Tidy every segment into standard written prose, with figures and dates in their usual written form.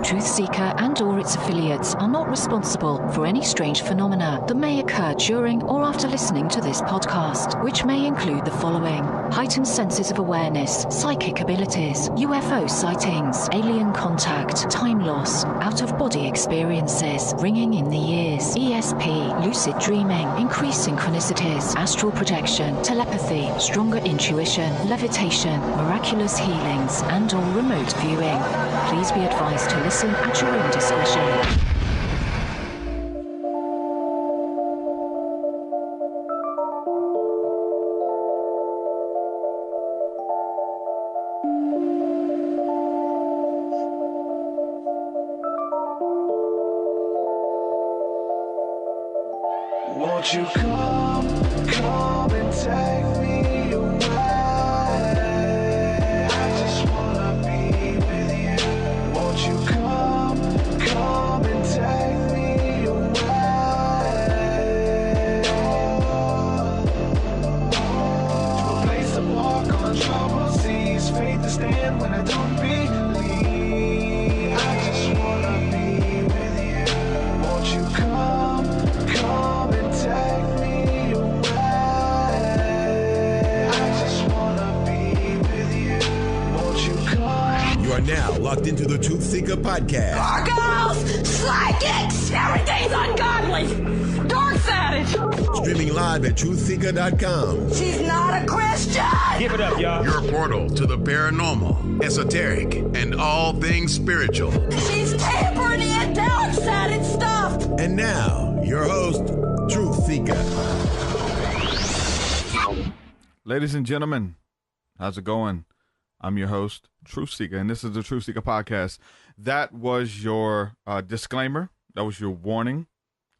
TruthSeekah and or its affiliates are not responsible for any strange phenomena that may occur during or after listening to this podcast, which may include the following: heightened senses of awareness, psychic abilities, UFO sightings, alien contact, time loss, out-of-body experiences, ringing in the ears, ESP, lucid dreaming, increased synchronicities, astral projection, telepathy, stronger intuition, levitation, miraculous healings, and or remote viewing. Please be advised to listen at your own discretion. Won't you come and take me away? I just wanna be with you. Won't you come and take me away? To a place to walk on troubled seas, faith to stand when I don't believe. I just wanna be with you. Won't you come and take me away? I just wanna be with you. Won't you come? You are now locked into the TruthSeekah podcast. Gargoyles, psychics, everything's ungodly. Dark savage. Streaming live at TruthSeekah.com. She's not a Christian. Give it up, y'all. Your portal to the paranormal, esoteric, and all things spiritual. She's tampering in dark sided stuff. And now, your host, TruthSeekah. Ladies and gentlemen, how's it going? I'm your host, TruthSeekah, and this is the TruthSeekah podcast. That was your disclaimer. That was your warning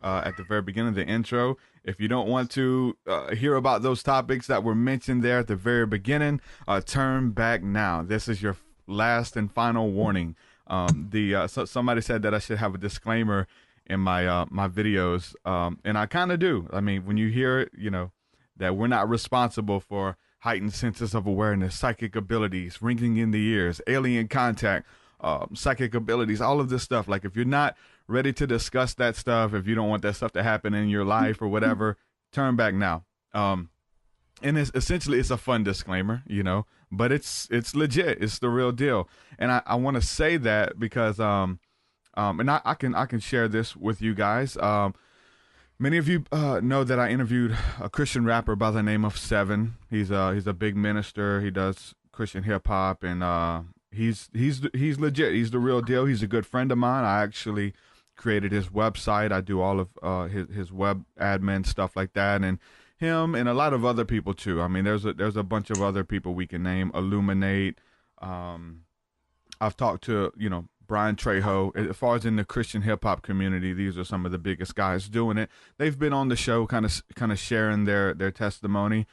at the very beginning of the intro. If you don't want to hear about those topics that were mentioned there at the very beginning, turn back now. This is your last and final warning. Somebody said that I should have a disclaimer in my my videos, and I kind of do. I mean, when you hear it, you know that we're not responsible for heightened senses of awareness, psychic abilities, ringing in the ears, alien contact, psychic abilities, all of this stuff. Like, if you're not ready to discuss that stuff, if you don't want that stuff to happen in your life or whatever, turn back now. And it's essentially, it's a fun disclaimer, you know, but it's legit. It's the real deal. And I want to say that because, and I can share this with you guys. Many of you know that I interviewed a Christian rapper by the name of Seven. He's a big minister. He does Christian hip hop, and he's legit. He's the real deal. He's a good friend of mine. I actually created his website. I do all of his web admin stuff like that, and him and a lot of other people too. I mean, there's a bunch of other people we can name. Illuminate. I've talked to, you know, Brian Trejo. As far as in the Christian hip hop community, these are some of the biggest guys doing it. They've been on the show, kind of sharing their testimony,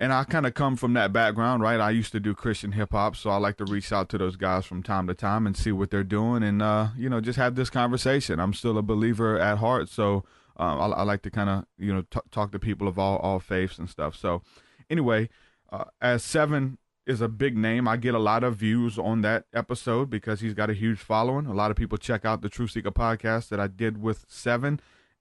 and I kind of come from that background, right? I used to do Christian hip hop, so I like to reach out to those guys from time to time and see what they're doing, and you know, just have this conversation. I'm still a believer at heart, so I like to kind of, you know, talk to people of all faiths and stuff. So anyway, as Seven is a big name, I get a lot of views on that episode because he's got a huge following. A lot of people check out the TruthSeekah podcast that I did with Seven,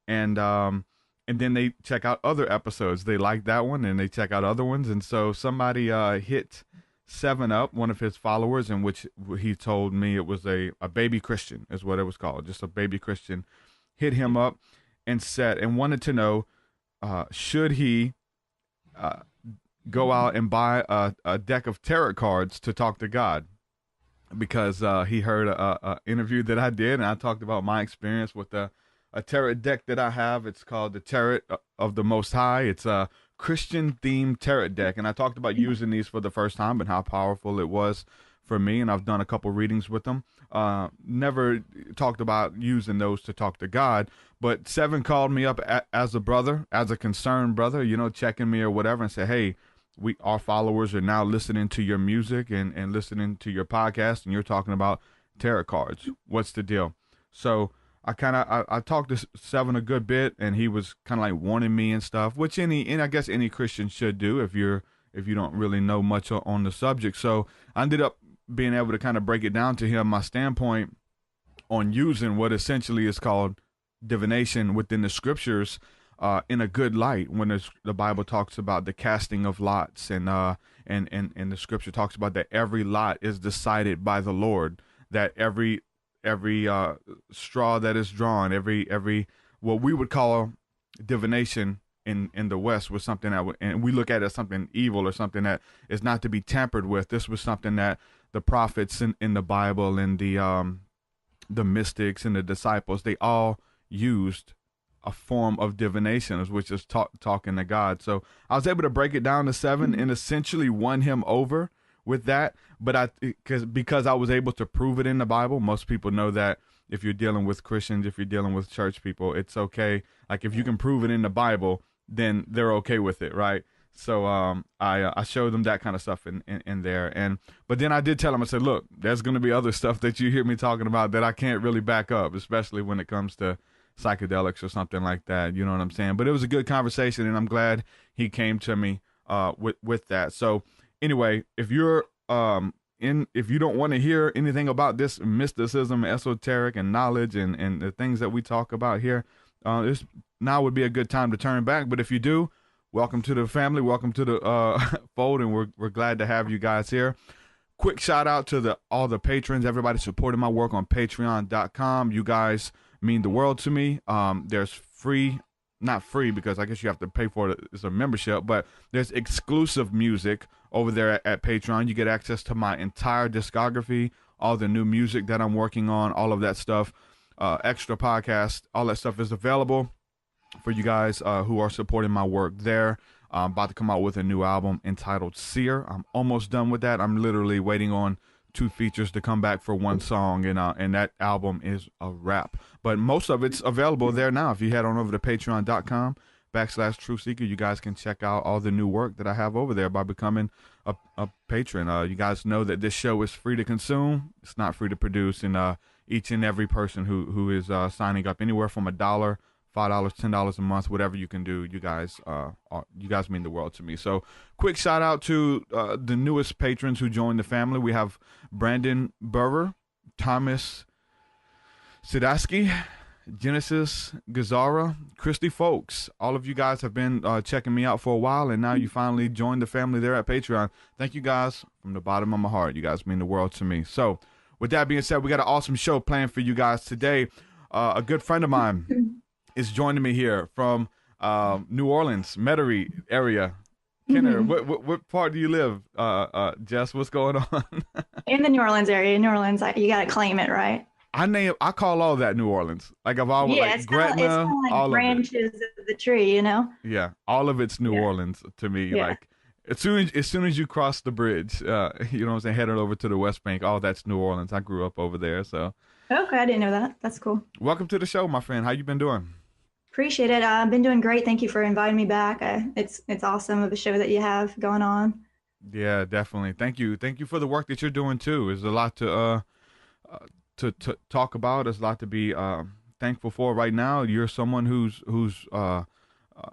and then they check out other episodes. They like that one, and they check out other ones. And so somebody hit Seven up, one of his followers, in which he told me it was a baby Christian, is what it was called, just a baby Christian, hit him up and wanted to know, should he go out and buy a deck of tarot cards to talk to God, because he heard a interview that I did, and I talked about my experience with a tarot deck that I have. It's called the Tarot of the Most High. It's a Christian themed tarot deck, and I talked about using these for the first time and how powerful it was for me, and I've done a couple readings with them. Never talked about using those to talk to God, but Seven called me up as a brother, as a concerned brother, you know, checking me or whatever, and said, hey, our followers are now listening to your music and listening to your podcast, and you're talking about tarot cards. What's the deal? So I talked to Seven a good bit, and he was kind of like warning me and stuff, which I guess any Christian should do if you don't really know much on the subject. So I ended up being able to kind of break it down to him, my standpoint on using what essentially is called divination within the scriptures in a good light. When the Bible talks about the casting of lots, and the scripture talks about that every lot is decided by the Lord, that every straw that is drawn, every what we would call divination in the West was something that and we look at it as something evil or something that is not to be tampered with. This was something that the prophets in the Bible and the mystics and the disciples, they all used a form of divination, which is talking to God. So I was able to break it down to 7 and essentially won him over with that. But because I was able to prove it in the Bible. Most people know that if you're dealing with Christians, if you're dealing with church people, it's okay. Like if you can prove it in the Bible, then they're okay with it, right? So I showed them that kind of stuff in there. But then I did tell them, I said, look, there's going to be other stuff that you hear me talking about that I can't really back up, especially when it comes to psychedelics or something like that. You know what I'm saying? But it was a good conversation, and I'm glad he came to me with that. So anyway, if you're if you don't want to hear anything about this mysticism, esoteric, and knowledge, and the things that we talk about here, now would be a good time to turn back. But if you do, welcome to the family, welcome to the fold, and we're glad to have you guys here. Quick shout out to all the patrons, everybody supporting my work on Patreon.com. You guys mean the world to me. There's not free because I guess you have to pay for it. It's a membership, but there's exclusive music over there at Patreon. You get access to my entire discography, all the new music that I'm working on, all of that stuff, extra podcasts, all that stuff is available for you guys who are supporting my work there. I'm about to come out with a new album entitled Seer. I'm almost done with that. I'm literally waiting on 2 features to come back for 1 song, and that album is a wrap. But most of it's available there now. If you head on over to patreon.com/TruthSeekah, you guys can check out all the new work that I have over there by becoming a patron. You guys know that this show is free to consume. It's not free to produce, and each and every person who is signing up, anywhere from $1, $5, $10 a month, whatever you can do, you guys mean the world to me. So quick shout out to the newest patrons who joined the family. We have Brandon Burger, Thomas Sidaski, Genesis Gazara, Christy Folks. All of you guys have been checking me out for a while, and now you finally joined the family there at Patreon. Thank you guys from the bottom of my heart. You guys mean the world to me. So with that being said, we got an awesome show planned for you guys today. A good friend of mine is joining me here from New Orleans, Metairie area. Kenner, what part do you live, Jess? What's going on? In the New Orleans area. New Orleans, you got to claim it, right? I call all that New Orleans. Like I've always it's Gretna, like all branches of the tree, you know? Yeah, all of it's New Orleans to me. Yeah. Like as soon as you cross the bridge, you know what I'm saying, headed over to the West Bank, all that's New Orleans. I grew up over there, so. Okay, I didn't know that. That's cool. Welcome to the show, my friend. How you been doing? Appreciate it. I've been doing great. Thank you for inviting me back. It's awesome of a show that you have going on. Yeah, definitely. Thank you for the work that you're doing too. There's a lot to talk about. There's a lot to be thankful for right now. You're someone who's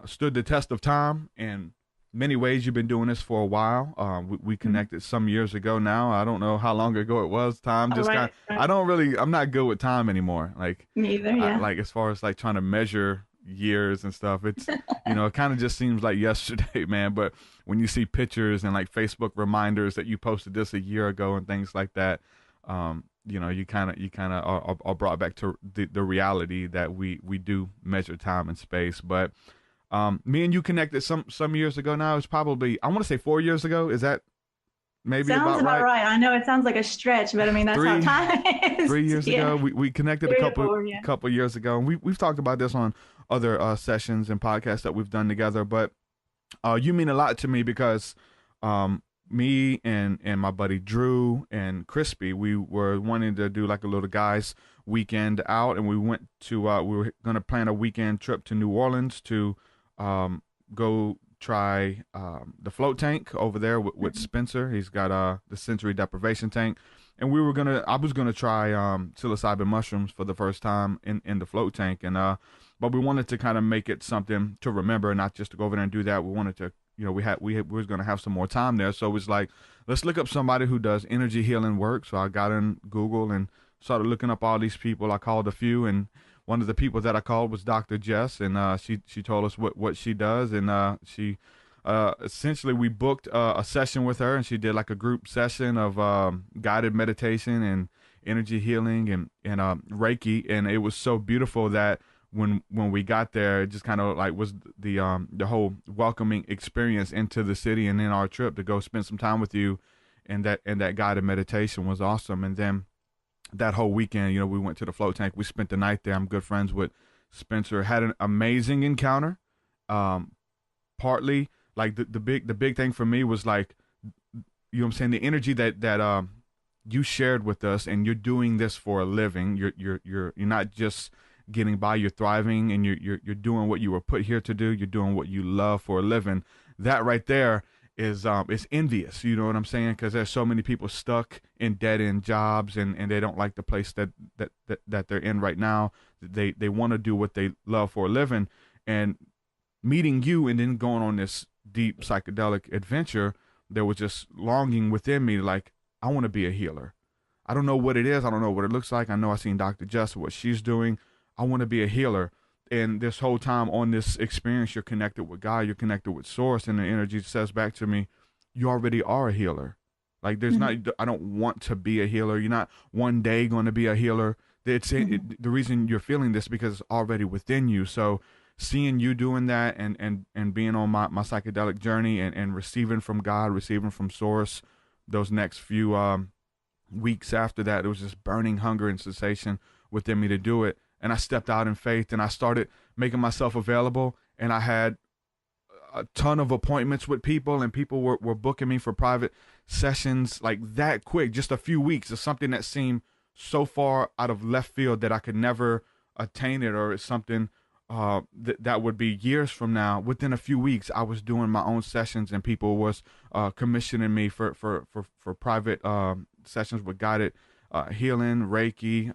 stood the test of time in many ways. You've been doing this for a while. We connected some years ago now. I don't know how long ago it was. Time just right. I'm not good with time anymore. Like Me either, yeah. like as far as like trying to measure years and stuff, it's it kind of just seems like yesterday, man. But when you see pictures and like Facebook reminders that you posted this a year ago and things like that, you kind of are brought back to the reality that we do measure time and space. But me and you connected some years ago now. It's probably, I want to say 4 years ago. Is that maybe sounds about right? I know it sounds like a stretch, but I mean, that's how time is. 3 years ago, we connected a couple years ago, and we've talked about this on other sessions and podcasts that we've done together. But you mean a lot to me because me and my buddy Drew and Crispy, we were wanting to do like a little guys weekend out, and we went to we were going to plan a weekend trip to New Orleans to go try the float tank over there with Spencer. He's got the sensory deprivation tank, and I was gonna try psilocybin mushrooms for the first time in the float tank, and but we wanted to kind of make it something to remember, not just to go over there and do that. We wanted to, we was gonna have some more time there, so it was like, let's look up somebody who does energy healing work. So I got in Google and started looking up all these people. I called a few, and one of the people that I called was Dr. Jess, and she told us what she does, and she essentially we booked a session with her, and she did like a group session of guided meditation and energy healing and Reiki, and it was so beautiful that when we got there, it just kind of like was the whole welcoming experience into the city, and then our trip to go spend some time with you, and that guided meditation was awesome. And then that whole weekend, you know, we went to the float tank. We spent the night there. I'm good friends with Spencer. Had an amazing encounter. Partly like the big thing for me was like, you know what I'm saying, the energy that you shared with us, and you're doing this for a living. You're not just getting by, you're thriving, and you're doing what you were put here to do. You're doing what you love for a living. That right there is envious. You know what I'm saying? Because there's so many people stuck in dead end jobs, and they don't like the place that they're in right now. They want to do what they love for a living, and meeting you and then going on this deep psychedelic adventure, there was just longing within me, like, I want to be a healer. I don't know what it is. I don't know what it looks like. I know I've seen Dr. Jess, what she's doing. I want to be a healer. And this whole time on this experience, you're connected with God, you're connected with Source, and the energy says back to me, you already are a healer. Like, there's not, I don't want to be a healer. You're not one day going to be a healer. The reason you're feeling this because it's already within you. So seeing you doing that and being on my psychedelic journey and receiving from God, receiving from Source, those next few weeks after that, it was just burning hunger and sensation within me to do it. And I stepped out in faith, and I started making myself available, and I had a ton of appointments with people, and people were booking me for private sessions like that quick, just a few weeks of something that seemed so far out of left field that I could never attain it, or it's something that would be years from now. Within a few weeks, I was doing my own sessions, and people was commissioning me for private sessions with guided healing, Reiki,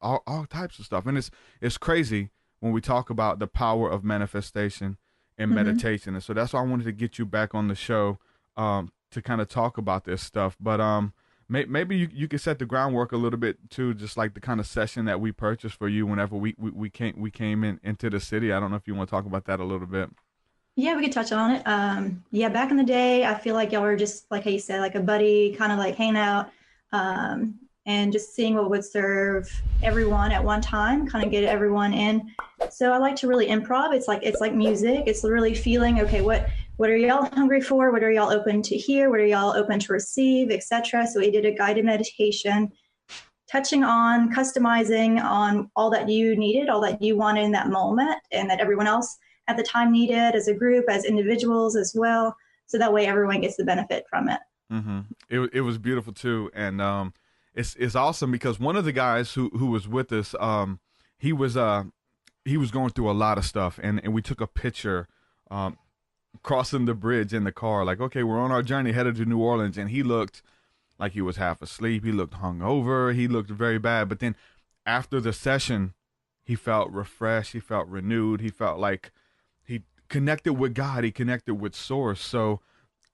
all types of stuff. And it's crazy when we talk about the power of manifestation and meditation. And so that's why I wanted to get you back on the show to kind of talk about this stuff. But maybe you could set the groundwork a little bit too, just like the kind of session that we purchased for you whenever we came into the city. I don't know if you want to talk about that a little bit. Yeah, we could touch on it. Yeah, back in the day, I feel like y'all were just, like how you said, like a buddy, kind of like hanging out, and just seeing what would serve everyone at one time, kind of get everyone in. So I like to really improv. It's like music. It's really feeling, okay, what are y'all hungry for? What are y'all open to hear? What are y'all open to receive, etc. So we did a guided meditation, touching on, customizing on all that you needed, all that you wanted in that moment, and that everyone else at the time needed, as a group, as individuals as well. So that way everyone gets the benefit from it. Mm-hmm. It was beautiful too. And it's awesome because one of the guys who was with us, he was going through a lot of stuff, and we took a picture crossing the bridge in the car, like, okay, we're on our journey headed to New Orleans, and he looked like he was half asleep. He looked hungover. He looked very bad. But then after the session, he felt refreshed. He felt renewed. He felt like he connected with God. He connected with Source. So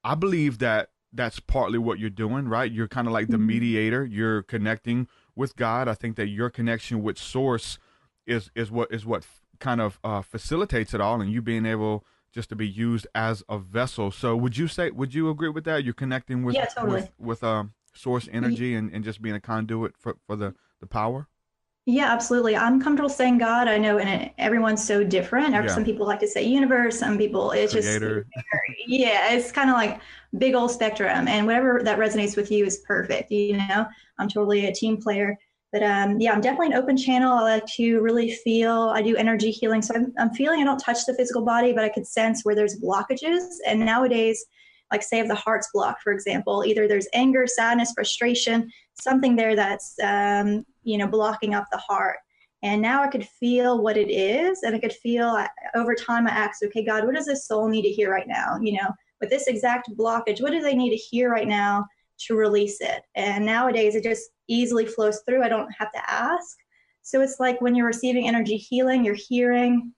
I believe that that's partly what you're doing, right? You're kind of like the mediator. You're connecting with God. I think that your connection with Source is what kind of facilitates it all, and you being able just to be used as a vessel. So would you agree with that? You're connecting with, totally. with Source energy and just being a conduit for the power? Yeah, absolutely. I'm comfortable saying God. I know, and everyone's so different. Yeah. Some people like to say universe. Some people, it's Creator. just, yeah, it's kind of like big old spectrum, and whatever that resonates with you is perfect. You know, I'm totally a team player, but yeah, I'm definitely an open channel. I like to really feel. I do energy healing, so I'm feeling. I don't touch the physical body, but I could sense where there's blockages. And nowadays, like say if the heart's blocked, for example, either there's anger, sadness, frustration, something there that's blocking up the heart. And now I could feel what it is, and I could feel over time. I asked, okay, God, what does this soul need to hear right now? With this exact blockage, what do they need to hear right now to release it? And nowadays it just easily flows through. I don't have to ask. So it's like when you're receiving energy healing, you're hearing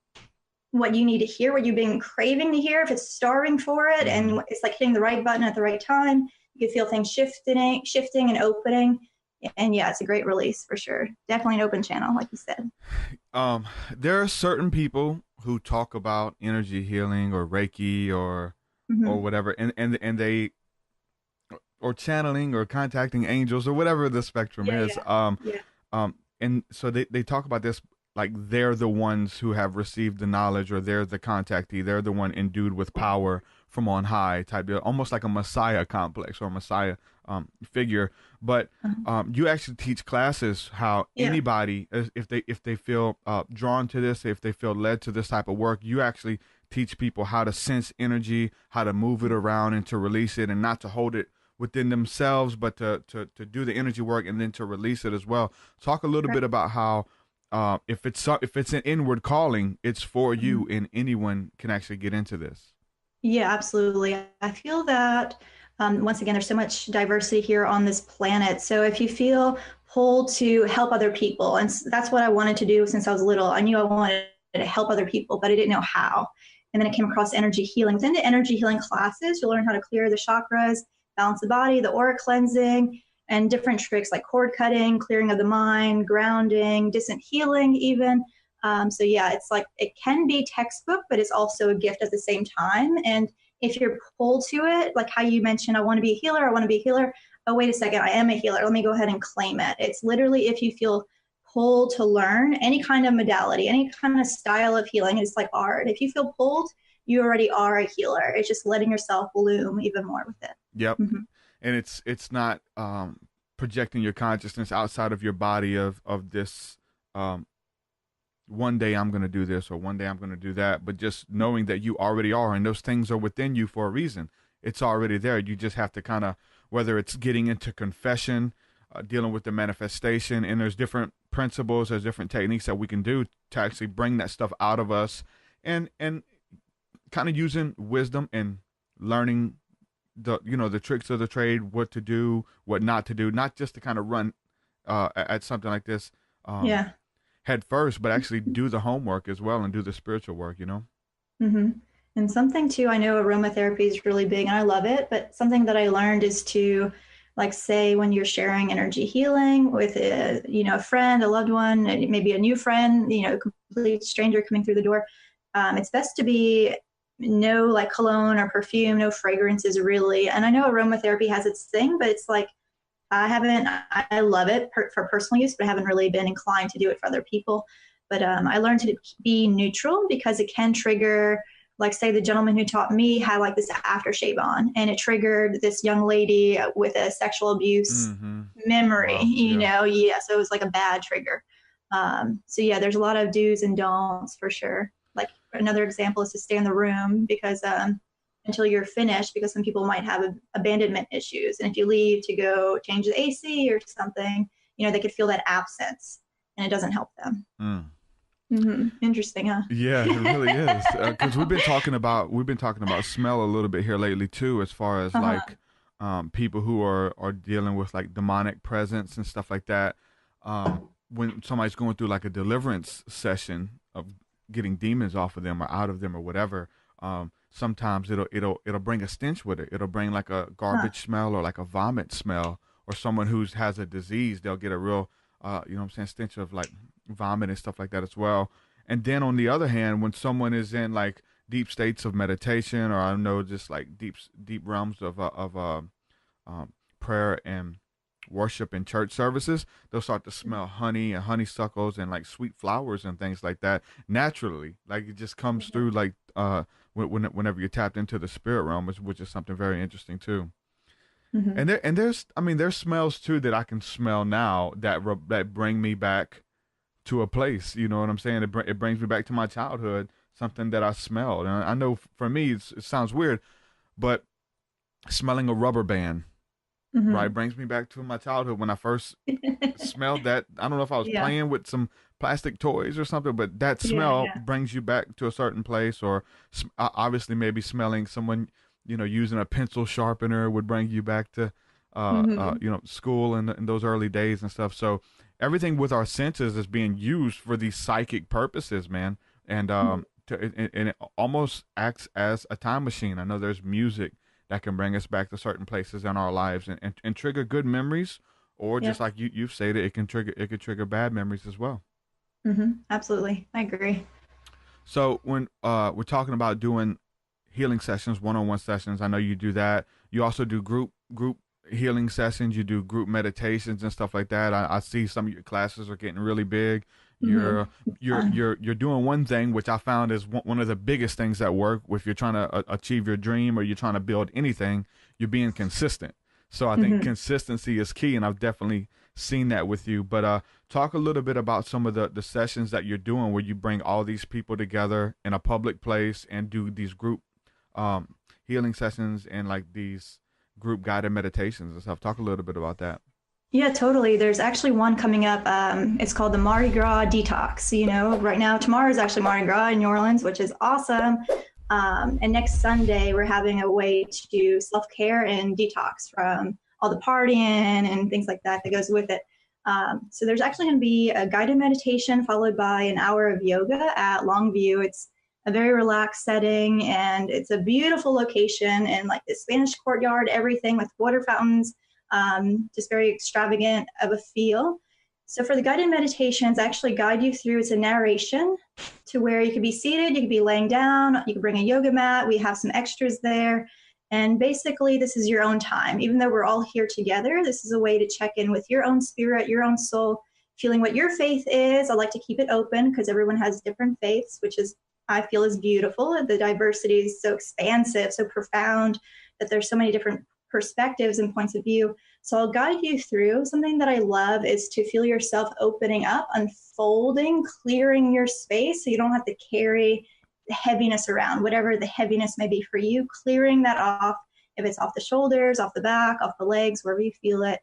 what you need to hear, what you've been craving to hear, if it's starving for it, and it's like hitting the right button at the right time. You feel things shifting and opening. And yeah, it's a great release for sure. Definitely an open channel, like you said. There are certain people who talk about energy healing or Reiki or whatever, and they, or channeling or contacting angels or whatever the spectrum is. And so they talk about this like they're the ones who have received the knowledge, or they're the contactee, they're the one endued with power from on high type deal, almost like a messiah complex or a messiah figure. But you actually teach classes how anybody, if they feel drawn to this, if they feel led to this type of work, you actually teach people how to sense energy, how to move it around and to release it, and not to hold it within themselves, but to do the energy work and then to release it as well. Talk a little bit about how if it's an inward calling, it's for you, and anyone can actually get into this. Yeah, absolutely. I feel that once again, there's so much diversity here on this planet. So if you feel pulled to help other people, and that's what I wanted to do since I was little. I knew I wanted to help other people, but I didn't know how. And then I came across energy healing. Within the energy healing classes, you'll learn how to clear the chakras, balance the body, the aura cleansing, and different tricks like cord cutting, clearing of the mind, grounding, distant healing even. So yeah, it's like, it can be textbook, but it's also a gift at the same time. And if you're pulled to it, like how you mentioned, I want to be a healer. Oh, wait a second, I am a healer. Let me go ahead and claim it. It's literally, if you feel pulled to learn any kind of modality, any kind of style of healing, it's like art. If you feel pulled, you already are a healer. It's just letting yourself bloom even more with it. Yep. And it's not projecting your consciousness outside of your body of this one day I'm going to do this, or one day I'm going to do that, but just knowing that you already are, and those things are within you for a reason. It's already there. You just have to kind of, whether it's getting into confession, dealing with the manifestation, and there's different principles, there's different techniques that we can do to actually bring that stuff out of us, and kind of using wisdom and learning the tricks of the trade, what to do, what not to do, not just to kind of run at something like this head first, but actually do the homework as well and do the spiritual work, And something too, I know aromatherapy is really big and I love it, but something that I learned is to, like, say when you're sharing energy healing with a friend, a loved one, maybe a new friend, a complete stranger coming through the door, it's best to be no like cologne or perfume, no fragrances really. And I know aromatherapy has its thing, but it's like, I love it for personal use, but I haven't really been inclined to do it for other people. But I learned to be neutral because it can trigger, like say the gentleman who taught me had like this aftershave on, and it triggered this young lady with a sexual abuse memory, wow. So it was like a bad trigger. So yeah, there's a lot of do's and don'ts for sure. Like another example is to stay in the room because until you're finished, because some people might have abandonment issues. And if you leave to go change the AC or something, they could feel that absence and it doesn't help them. Interesting, huh? Yeah, it really is. Because we've been talking about smell a little bit here lately too, as far as like people who are dealing with like demonic presence and stuff like that. When somebody's going through like a deliverance session of getting demons off of them or out of them or whatever, sometimes it'll bring a stench with it. It'll bring like a garbage smell or like a vomit smell, or someone who has a disease, they'll get a real, stench of like vomit and stuff like that as well. And then on the other hand, when someone is in like deep states of meditation, or I know just like deep realms of prayer and worship in church services, they'll start to smell honey and honeysuckles and like sweet flowers and things like that naturally. Like it just comes through like whenever you're tapped into the spirit realm, which is something very interesting too. And there's smells too that I can smell now that bring me back to a place. You know what I'm saying? It brings me back to my childhood. Something that I smelled, and I know for me it sounds weird, but smelling a rubber band, right, brings me back to my childhood when I first smelled that. I don't know if I was playing with some plastic toys or something, but that smell brings you back to a certain place. Or obviously maybe smelling someone, using a pencil sharpener would bring you back to, school and those early days and stuff. So everything with our senses is being used for these psychic purposes, man. And, and it almost acts as a time machine. I know there's music that can bring us back to certain places in our lives and trigger good memories, or just like you've stated, it could trigger bad memories as well. Absolutely. I agree. So when we're talking about doing healing sessions, one-on-one sessions, I know you do that. You also do group healing sessions. You do group meditations and stuff like that. I see some of your classes are getting really big. You're doing one thing which I found is one of the biggest things that work if you're trying to achieve your dream or you're trying to build anything. You're being consistent. So I think consistency is key, and I've definitely seen that with you. But talk a little bit about some of the sessions that you're doing where you bring all these people together in a public place and do these group healing sessions and like these group guided meditations and stuff. Talk a little bit about that. Yeah, totally. There's actually one coming up. It's called the Mardi Gras Detox. You know, right now, tomorrow is actually Mardi Gras in New Orleans, which is awesome. And next Sunday, we're having a way to do self-care and detox from all the partying and things like that goes with it. So there's actually going to be a guided meditation followed by an hour of yoga at Longview. It's a very relaxed setting, and it's a beautiful location and like the Spanish courtyard, everything with water fountains, just very extravagant of a feel. So for the guided meditations, I actually guide you through, it's a narration to where you could be seated, you could be laying down, you can bring a yoga mat, we have some extras there. And basically this is your own time. Even though we're all here together, this is a way to check in with your own spirit, your own soul, feeling what your faith is. I like to keep it open because everyone has different faiths, which is, I feel, is beautiful. The diversity is so expansive, so profound, that there's so many different perspectives and points of view. So I'll guide you through. Something that I love is to feel yourself opening up, unfolding, clearing your space so you don't have to carry the heaviness around, whatever the heaviness may be for you, clearing that off, if it's off the shoulders, off the back, off the legs, wherever you feel it.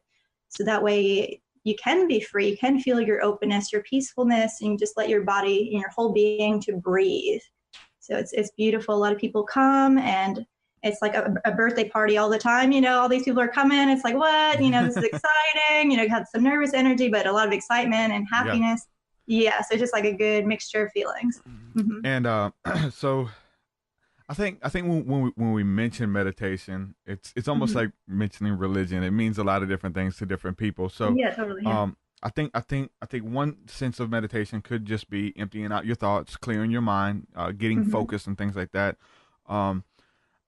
So that way you can be free, you can feel your openness, your peacefulness, and you just let your body and your whole being to breathe. So it's beautiful. A lot of people come and it's like a birthday party all the time. You know, all these people are coming. It's like, what? You know, this is exciting. You know, you have some nervous energy, but a lot of excitement and happiness. Yeah. So just like a good mixture of feelings. And so I think when we mention meditation, it's almost like mentioning religion. It means a lot of different things to different people. So yeah, totally. Yeah. I think one sense of meditation could just be emptying out your thoughts, clearing your mind, getting focused and things like that.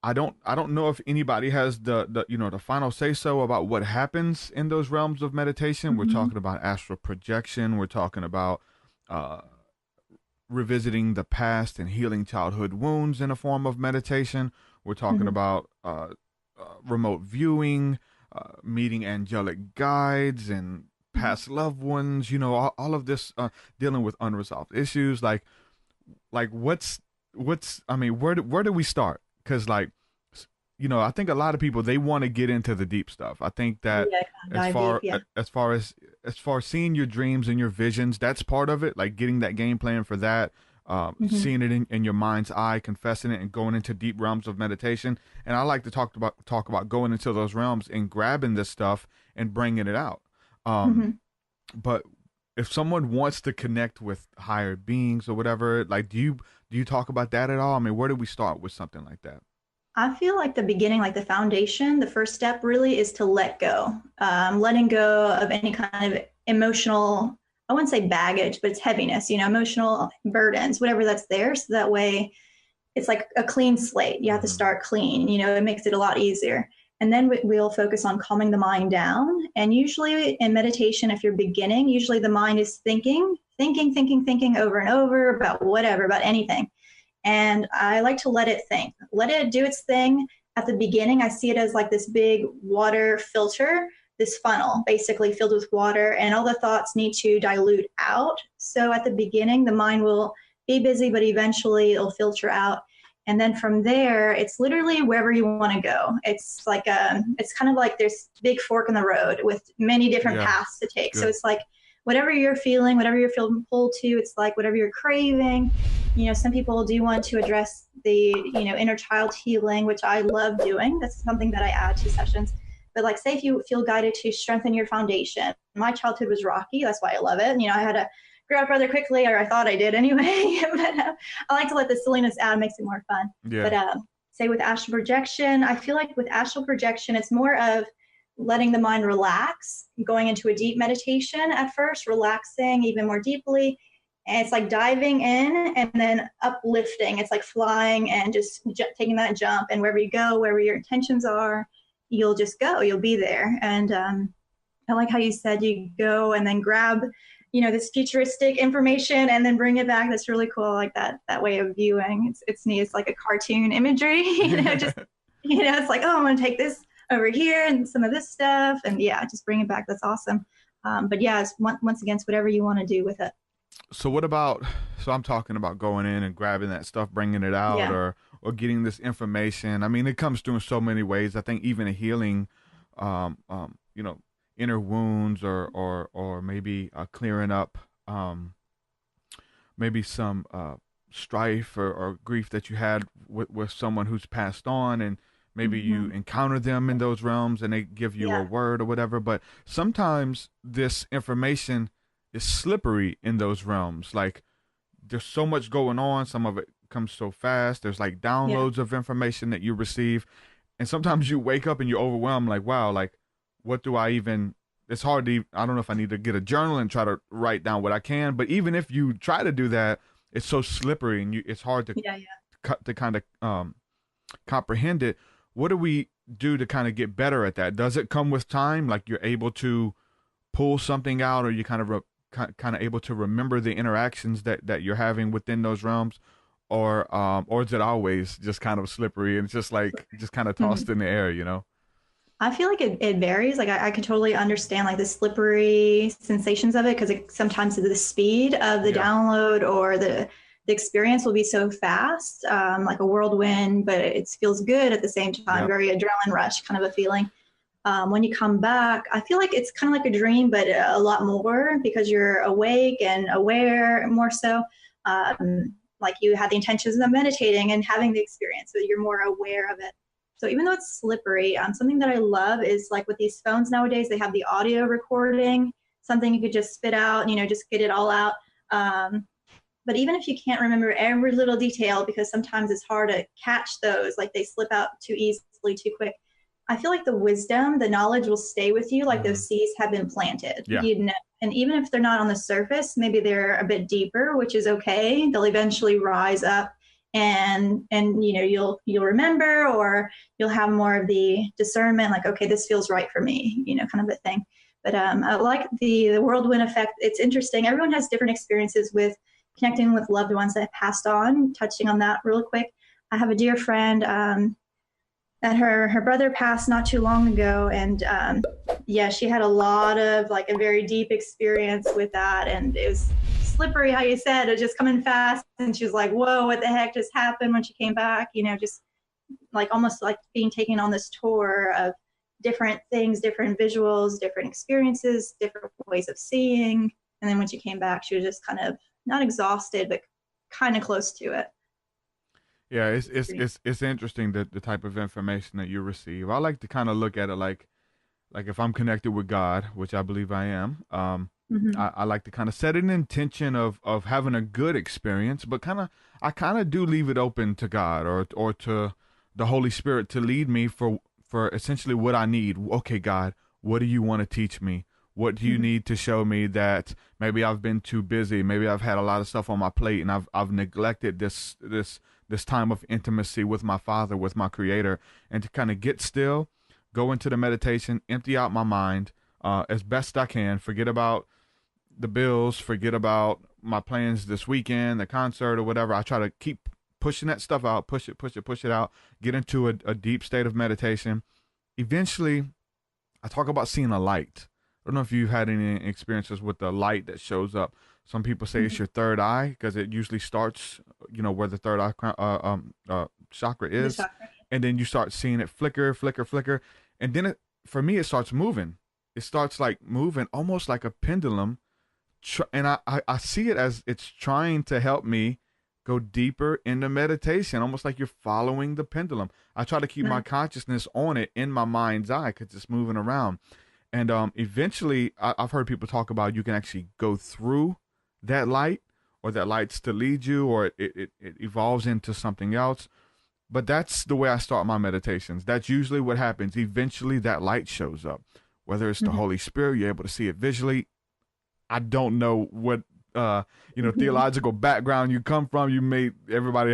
I don't know if anybody has the final say so about what happens in those realms of meditation. We're talking about astral projection. We're talking about revisiting the past and healing childhood wounds in a form of meditation. We're talking about remote viewing, meeting angelic guides and past loved ones. You know, all of this dealing with unresolved issues. Like what's I mean, where do we start? Because I think a lot of people, they want to get into the deep stuff. I think that as far as seeing your dreams and your visions, that's part of it. Like getting that game plan for that, seeing it in your mind's eye, confessing it, and going into deep realms of meditation. And I like to talk about going into those realms and grabbing this stuff and bringing it out. But if someone wants to connect with higher beings or whatever, like, do you talk about that at all? I mean, where do we start with something like that? I feel like the beginning, like the foundation, the first step really is to let go. Letting go of any kind of emotional, I wouldn't say baggage, but it's heaviness, emotional burdens, whatever that's there. So that way it's like a clean slate. You have to start clean, it makes it a lot easier. And then we'll focus on calming the mind down. And usually in meditation, if you're beginning, usually the mind is thinking over and over about whatever, about anything. And I like to let it think, let it do its thing. At the beginning, I see it as like this big water filter, this funnel basically filled with water, and all the thoughts need to dilute out. So at the beginning, the mind will be busy, but eventually it'll filter out. And then from there, it's literally wherever you want to go. It's like it's kind of like there's big fork in the road with many different paths to take. Good. So it's like whatever you're feeling, whatever you're feeling pulled to, it's like whatever you're craving. Some people do want to address the, inner child healing, which I love doing. That's something that I add to sessions. But like, say if you feel guided to strengthen your foundation. My childhood was rocky. That's why I love it. I had to grow up rather quickly, or I thought I did anyway. But I like to let the silliness out. It makes it more fun. Yeah. But say with astral projection, I feel like with astral projection, it's more of letting the mind relax, going into a deep meditation at first, relaxing even more deeply. And it's like diving in and then uplifting. It's like flying and just taking that jump. And wherever you go, wherever your intentions are, you'll just go, you'll be there. And I like how you said you go and then grab, this futuristic information and then bring it back. That's really cool. I like that way of viewing. It's neat. It's like a cartoon imagery, it's like, oh, I'm going to take this over here and some of this stuff. And yeah, just bring it back. That's awesome. But yeah, it's once again, it's whatever you want to do with it. So I'm talking about going in and grabbing that stuff, bringing it out, or getting this information. I mean, it comes through in so many ways. I think even a healing, inner wounds or maybe clearing up maybe some strife or grief that you had with someone who's passed on, and maybe you encounter them in those realms and they give you a word or whatever. But sometimes this information is slippery in those realms. Like, there's so much going on. Some of it comes so fast. There's like downloads of information that you receive. And sometimes you wake up and you're overwhelmed. Like, wow, like, what do I even, it's hard to, I don't know if I need to get a journal and try to write down what I can. But even if you try to do that, it's so slippery and it's hard to kind of comprehend it. What do we do to kind of get better at that? Does it come with time? Like, you're able to pull something out, or you kind of able to remember the interactions that you're having within those realms, or is it always just kind of slippery and just kind of tossed in the air, I feel like it varies. Like, I could totally understand like the slippery sensations of it, because sometimes the speed of the download or the experience will be so fast, like a whirlwind, but it feels good at the same time. Very adrenaline rush kind of a feeling. When you come back, I feel like it's kind of like a dream, but a lot more, because you're awake and aware more so. Like, you had the intentions of meditating and having the experience, so you're more aware of it. So even though it's slippery, something that I love is like with these phones nowadays, they have the audio recording, something you could just spit out, just get it all out. But even if you can't remember every little detail, because sometimes it's hard to catch those, like they slip out too easily, too quick, I feel like the wisdom, the knowledge will stay with you, like those seeds have been planted. And even if they're not on the surface, maybe they're a bit deeper, which is okay. They'll eventually rise up, and you'll remember, or you'll have more of the discernment, like, okay, this feels right for me, kind of a thing. But I like the whirlwind effect. It's interesting. Everyone has different experiences with connecting with loved ones that have passed on. Touching on that real quick, I have a dear friend that her brother passed not too long ago, and she had a lot of like a very deep experience with that, and it was slippery, how you said, it was just coming fast, and she was like, whoa, what the heck just happened when she came back, just like almost like being taken on this tour of different things, different visuals, different experiences, different ways of seeing. And then when she came back, she was just kind of not exhausted, but kind of close to it. Yeah, it's interesting the type of information that you receive. I like to kind of look at it like if I'm connected with God, which I believe I am. I like to kind of set an intention of having a good experience, but I kind of do leave it open to God or to the Holy Spirit to lead me for essentially what I need. Okay, God, what do you want to teach me? What do you need to show me that maybe I've been too busy? Maybe I've had a lot of stuff on my plate and I've neglected this time of intimacy with my Father, with my Creator, and to kind of get still, go into the meditation, empty out my mind as best I can, forget about the bills, forget about my plans this weekend, the concert or whatever. I try to keep pushing that stuff out, push it out, get into a deep state of meditation. Eventually, I talk about seeing a light. I don't know if you've had any experiences with the light that shows up. Some people say it's your third eye, because it usually starts, where the third eye chakra is, and then you start seeing it flicker, and then for me it starts moving. It starts like moving almost like a pendulum, and I see it as it's trying to help me go deeper into meditation, almost like you're following the pendulum. I try to keep my consciousness on it in my mind's eye, because it's moving around. And eventually, I've heard people talk about you can actually go through that light, or that light's to lead you, or it evolves into something else. But that's the way I start my meditations. That's usually what happens. Eventually that light shows up, whether it's the Holy Spirit, you're able to see it visually. I don't know what, theological background you come from. You may, everybody,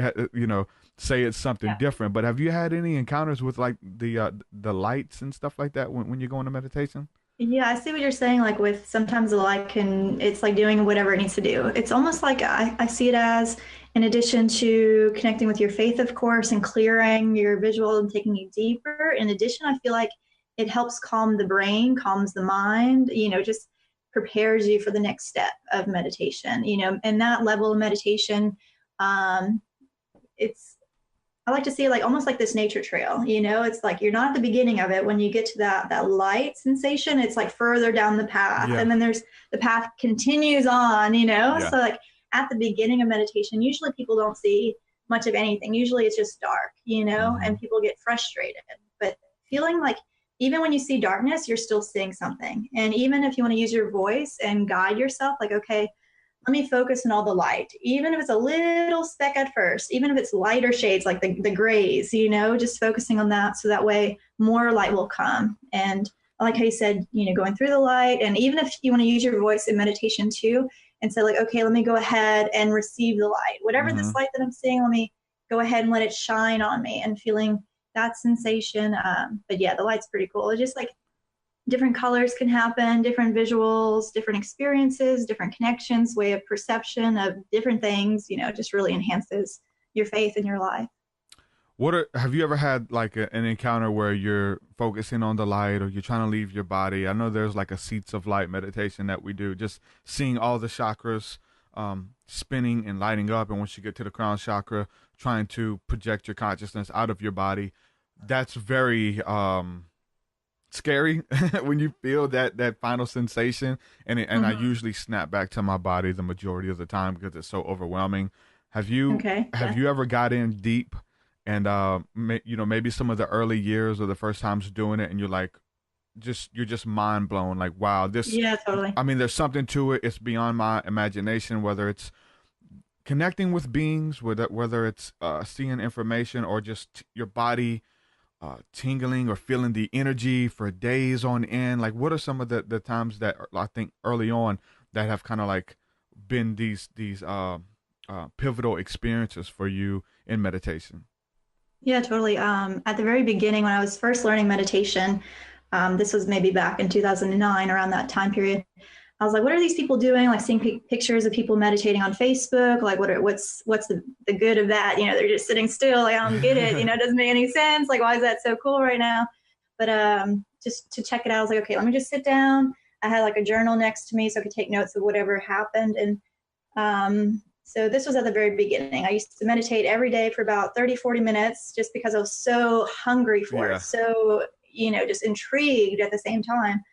say it's something different, but have you had any encounters with like the lights and stuff like that when you go into meditation? Yeah, I see what you're saying. Like with sometimes the light it's like doing whatever it needs to do. It's almost like I see it as, in addition to connecting with your faith, of course, and clearing your visual and taking you deeper. In addition, I feel like it helps calm the brain, calms the mind, just prepares you for the next step of meditation, and that level of meditation, I like to see it like almost like this nature trail, it's like you're not at the beginning of it. When you get to that light sensation, it's like further down the path. And then the path continues on, So like at the beginning of meditation, usually people don't see much of anything. Usually it's just dark, and people get frustrated. But feeling like even when you see darkness, you're still seeing something. And even if you want to use your voice and guide yourself, like, okay, let me focus on all the light, even if it's a little speck at first, even if it's lighter shades, like the grays, just focusing on that. So that way more light will come. And I like how you said, going through the light. And even if you want to use your voice in meditation too, and say like, okay, let me go ahead and receive the light, whatever this light that I'm seeing, let me go ahead and let it shine on me, and feeling that sensation. But yeah, the light's pretty cool. It's just like different colors can happen, different visuals, different experiences, different connections, way of perception of different things, just really enhances your faith in your life. Have you ever had like an encounter where you're focusing on the light, or you're trying to leave your body? I know there's like a seats of light meditation that we do, just seeing all the chakras spinning and lighting up. And once you get to the crown chakra, trying to project your consciousness out of your body. That's very scary when you feel that final sensation, and I usually snap back to my body the majority of the time because it's so overwhelming. Have you ever got in deep and maybe some of the early years or the first times doing it, and you're just mind blown, like, wow, this, totally. I mean, there's something to it. It's beyond my imagination, whether it's connecting with beings, whether it's seeing information, or just your body tingling or feeling the energy for days on end. Like, what are some of the times that I think early on that have kind of like been these pivotal experiences for you in meditation? Yeah, totally. At the very beginning, when I was first learning meditation, this was maybe back in 2009, around that time period, I was like, what are these people doing? Like seeing pictures of people meditating on Facebook. Like what's the good of that? They're just sitting still. Like, I don't get it. It doesn't make any sense. Like, why is that so cool right now? But just to check it out, I was like, okay, let me just sit down. I had like a journal next to me so I could take notes of whatever happened. And so this was at the very beginning. I used to meditate every day for about 30, 40 minutes just because I was so hungry for it. So, just intrigued at the same time.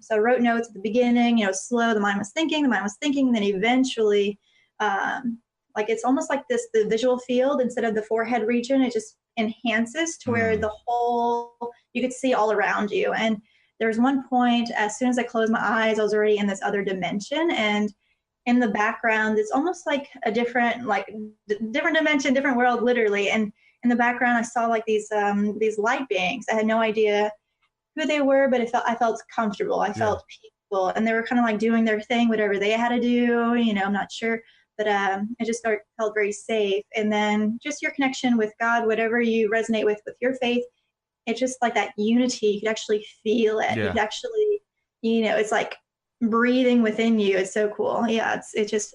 So I wrote notes at the beginning, slow, the mind was thinking, and then eventually, like, it's almost like the visual field, instead of the forehead region, it just enhances to where you could see all around you. And there was one point, as soon as I closed my eyes, I was already in this other dimension. And in the background, it's almost like a different dimension, different world, literally. And in the background, I saw like these light beings. I had no idea who they were, but I felt comfortable. I felt peaceful, and they were kind of like doing their thing, whatever they had to do. I'm not sure, but I just felt very safe. And then just your connection with God, whatever you resonate with your faith, it's just like that unity. You could actually feel it. You could actually, it's like breathing within you. It's so cool. Yeah, it's just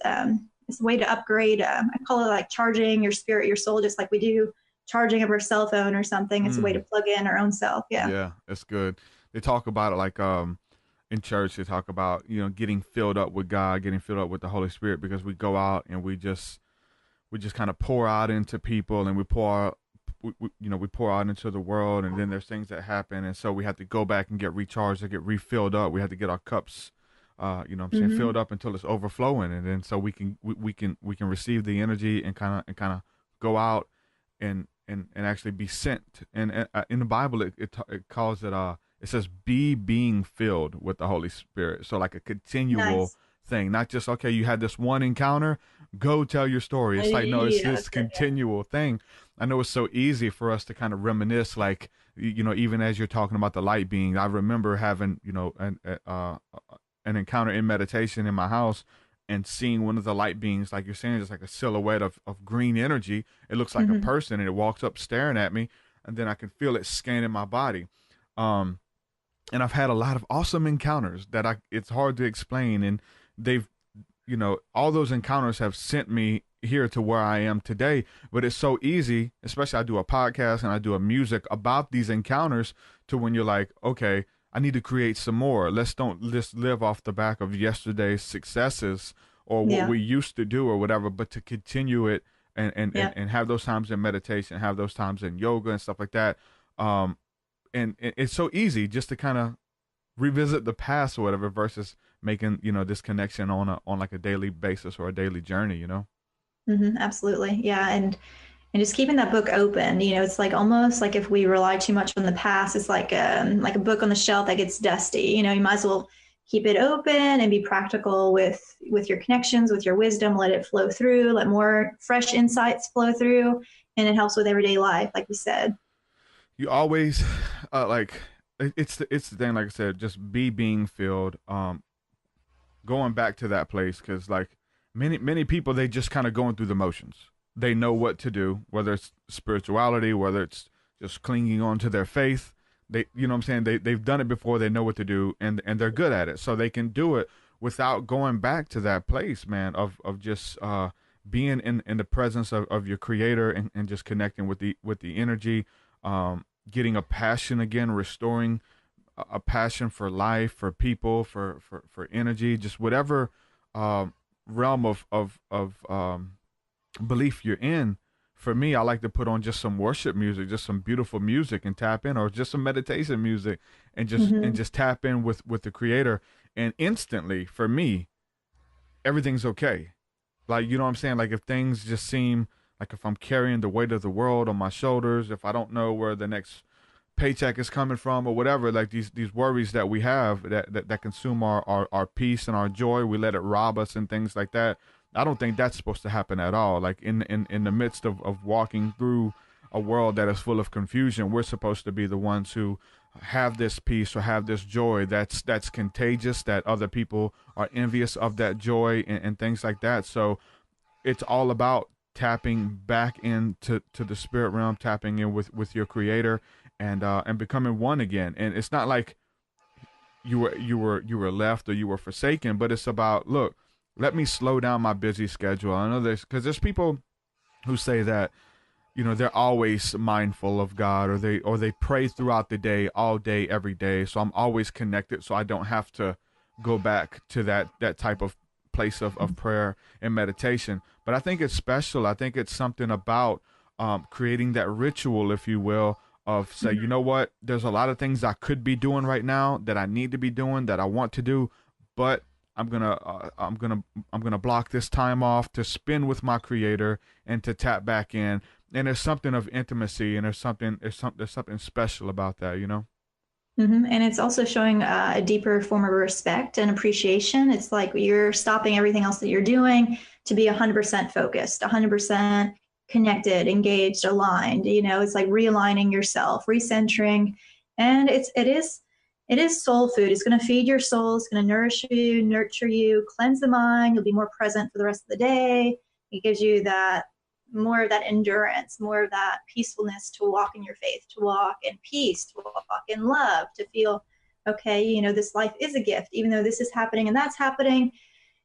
it's a way to upgrade. I call it like charging your spirit, your soul, just like we do charging of our cell phone or something. It's a way to plug in our own self. Yeah, that's good. They talk about it like in church. They talk about getting filled up with God, getting filled up with the Holy Spirit, because we go out and we just kind of pour out into people, and we pour out into the world, and then there's things that happen, and so we have to go back and get recharged, or get refilled up. We have to get our cups filled up until it's overflowing, and then so we can receive the energy and kind of go out and actually be sent. And in the Bible, it calls it it says being filled with the Holy Spirit. So like a continual thing, not just, okay, you had this one encounter, go tell your story. It's like, no, it's Yeah, this continual thing. I know it's so easy for us to kind of reminisce, like, even as you're talking about the light being, I remember having, an encounter in meditation in my house and seeing one of the light beings, like you're saying, just like a silhouette of green energy. It looks like a person, and it walks up staring at me, and then I can feel it scanning my body. And I've had a lot of awesome encounters that it's hard to explain. And they've, all those encounters have sent me here to where I am today. But it's so easy, especially I do a podcast and I do a music about these encounters, to when you're like, okay, I need to create some more. Let's don't just live off the back of yesterday's successes or what we used to do or whatever, but to continue it and have those times in meditation, have those times in yoga and stuff like that. And it's so easy just to kind of revisit the past or whatever versus making, this connection on like a daily basis or a daily journey, Absolutely. Yeah. And just keeping that book open, it's like almost like if we rely too much on the past, it's like a book on the shelf that gets dusty. You might as well keep it open and be practical with your connections, with your wisdom. Let it flow through. Let more fresh insights flow through, and it helps with everyday life, like we said. You always it's the thing. Like I said, just being filled. Going back to that place, because like many people, they just kind of going through the motions. They know what to do, whether it's spirituality, whether it's just clinging on to their faith. They, what I'm saying? They've done it before. They know what to do, and they're good at it. So they can do it without going back to that place, man, of just being in the presence of your creator and just connecting with the energy, getting a passion again, restoring a passion for life, for people, for energy, just whatever realm of belief you're in. For me, I like to put on just some worship music, just some beautiful music, and tap in, or just some meditation music, and just tap in with the creator. And instantly, for me, everything's okay. Like, what I'm saying? Like, if things just seem like, if I'm carrying the weight of the world on my shoulders, if I don't know where the next paycheck is coming from or whatever, like these worries that we have that consume our peace and our joy, we let it rob us and things like that. I don't think that's supposed to happen at all. Like in the midst of walking through a world that is full of confusion, we're supposed to be the ones who have this peace or have this joy that's contagious, that other people are envious of that joy and things like that. So it's all about tapping back into the spirit realm, tapping in with your creator, and becoming one again. And it's not like you were left or you were forsaken, but it's about, look, let me slow down my busy schedule. I know this because there's people who say that, they're always mindful of God, or they pray throughout the day, all day, every day. So I'm always connected, so I don't have to go back to that type of place of prayer and meditation. But I think it's special. I think it's something about creating that ritual, if you will, of say, you know what, there's a lot of things I could be doing right now that I need to be doing, that I want to do, but I'm gonna block this time off to spend with my creator and to tap back in. And there's something of intimacy, and there's something special about that, And it's also showing a deeper form of respect and appreciation. It's like you're stopping everything else that you're doing to be 100% focused, 100% connected, engaged, aligned. It's like realigning yourself, recentering, and it is soul food. It's going to feed your soul. It's going to nourish you, nurture you, cleanse the mind. You'll be more present for the rest of the day. It gives you more of that endurance, more of that peacefulness to walk in your faith, to walk in peace, to walk in love, to feel, okay, this life is a gift, even though this is happening and that's happening.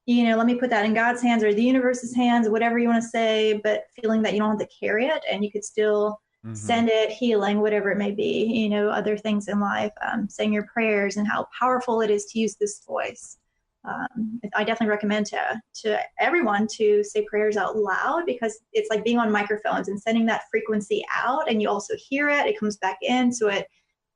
Let me put that in God's hands or the universe's hands, whatever you want to say, but feeling that you don't have to carry it and you could still send it, healing, whatever it may be, other things in life, saying your prayers, and how powerful it is to use this voice. I definitely recommend to everyone to say prayers out loud, because it's like being on microphones and sending that frequency out, and you also hear it. It comes back in, so it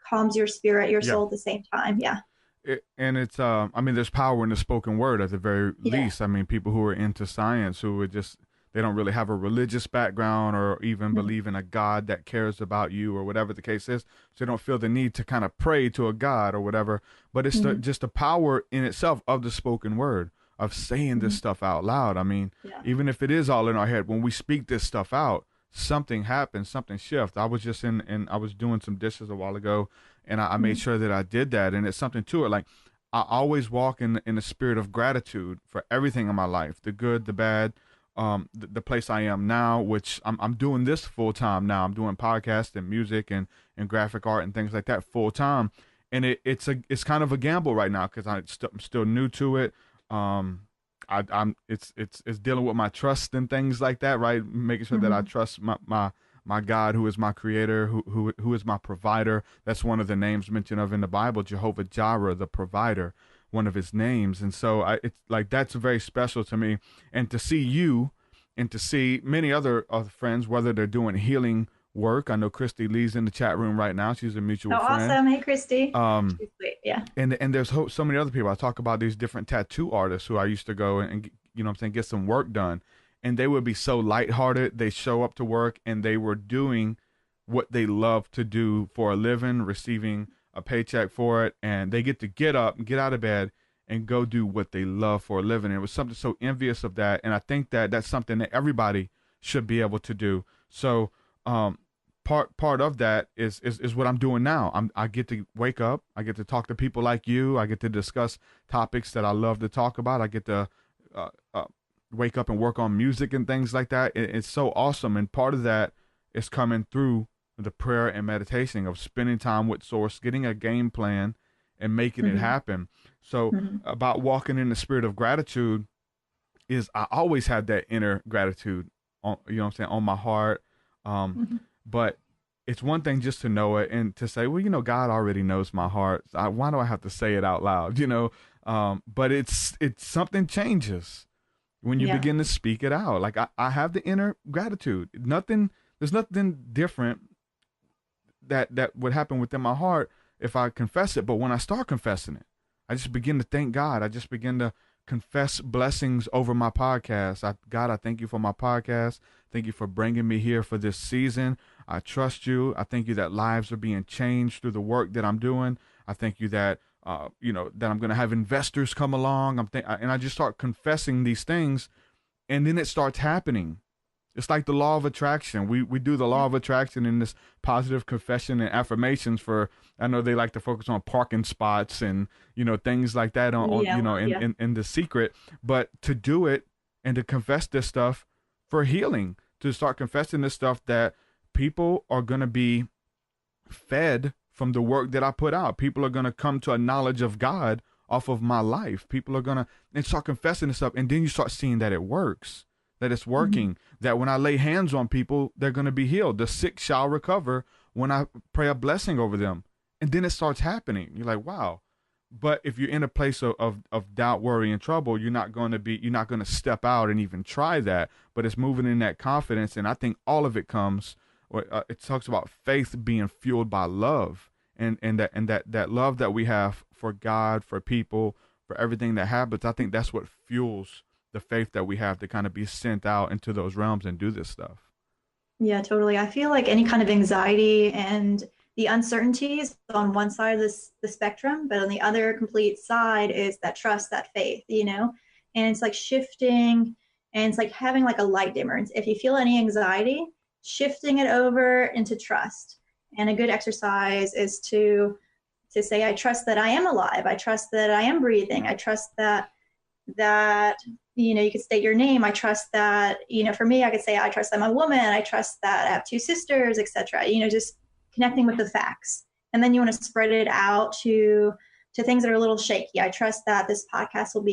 calms your spirit, your soul at the same time. Yeah. It's there's power in the spoken word at the very least. I mean, people who are into science, who would just, they don't really have a religious background or even believe in a God that cares about you or whatever the case is. So they don't feel the need to kind of pray to a God or whatever. But it's just the power in itself of the spoken word, of saying this stuff out loud. I mean, even if it is all in our head, when we speak this stuff out, something happens, something shifts. I was just I was doing some dishes a while ago, and I made sure that I did that. And it's something to it. Like, I always walk in the spirit of gratitude for everything in my life, the good, the bad, the place I am now, which I'm doing this full time now. I'm doing podcasts and music and graphic art and things like that full time. And it's kind of a gamble right now because I'm still new to it. It's dealing with my trust and things like that, right? Making sure that I trust my God, who is my creator, who is my provider. That's one of the names mentioned of in the Bible, Jehovah Jireh, the provider, one of his names. And so it's like, that's very special to me. And to see you and to see many other friends, whether they're doing healing work. I know Christy Lee's in the chat room right now. She's a mutual friend. Awesome. Hey, Christy. She's sweet. Yeah. And there's so many other people. I talk about these different tattoo artists who I used to go and you know what I'm saying, get some work done. And they would be so lighthearted. They show up to work and they were doing what they love to do for a living, receiving a paycheck for it. And they get to get up and get out of bed and go do what they love for a living. And it was something so envious of that. And I think that that's something that everybody should be able to do. So, part of that is what I'm doing now. I get to wake up. I get to talk to people like you. I get to discuss topics that I love to talk about. I get to wake up and work on music and things like that. It's so awesome. And part of that is coming through the prayer and meditation of spending time with Source, getting a game plan and making it happen. So about walking in the spirit of gratitude is I always had that inner gratitude on, you know what I'm saying, on my heart. But it's one thing just to know it and to say, well, you know, God already knows my heart. Why do I have to say it out loud? You know, but it's something changes when you begin to speak it out. Like I have the inner gratitude. There's nothing different that would happen within my heart if I confess it. But when I start confessing it, I just begin to thank God. I just begin to confess blessings over my podcast. God, I thank you for my podcast. Thank you for bringing me here for this season. I trust you. I thank you that lives are being changed through the work that I'm doing. I thank you that, that I'm going to have investors come along. And I just start confessing these things, and then it starts happening. It's like the law of attraction. We do the law of attraction in this positive confession and affirmations for, I know they like to focus on parking spots and, you know, things like that in The Secret, but to do it and to confess this stuff for healing, to start confessing this stuff that people are going to be fed from the work that I put out. People are going to come to a knowledge of God off of my life. People are going to, and start confessing this stuff. And then you start seeing that it works, that it's working, that when I lay hands on people, they're going to be healed. The sick shall recover when I pray a blessing over them. And then it starts happening. You're like, wow. But if you're in a place of doubt, worry, and trouble, you're not going to step out and even try that. But it's moving in that confidence. And I think all of it comes, it talks about faith being fueled by love, and that love that we have for God, for people, for everything that happens. I think that's what fuels the faith that we have to kind of be sent out into those realms and do this stuff. Yeah, totally. I feel like any kind of anxiety and the uncertainties on one side of the spectrum, but on the other complete side is that trust, that faith, you know, and it's like shifting, and it's like having like a light dimmer. If you feel any anxiety, shifting it over into trust. And a good exercise is to say, I trust that I am alive. I trust that I am breathing. I trust that, you know, you could state your name. I trust that, you know, for me, I could say, I trust I'm a woman. I trust that I have 2 sisters, etc. You know, just connecting with the facts. And then you want to spread it out to things that are a little shaky. I trust that this podcast will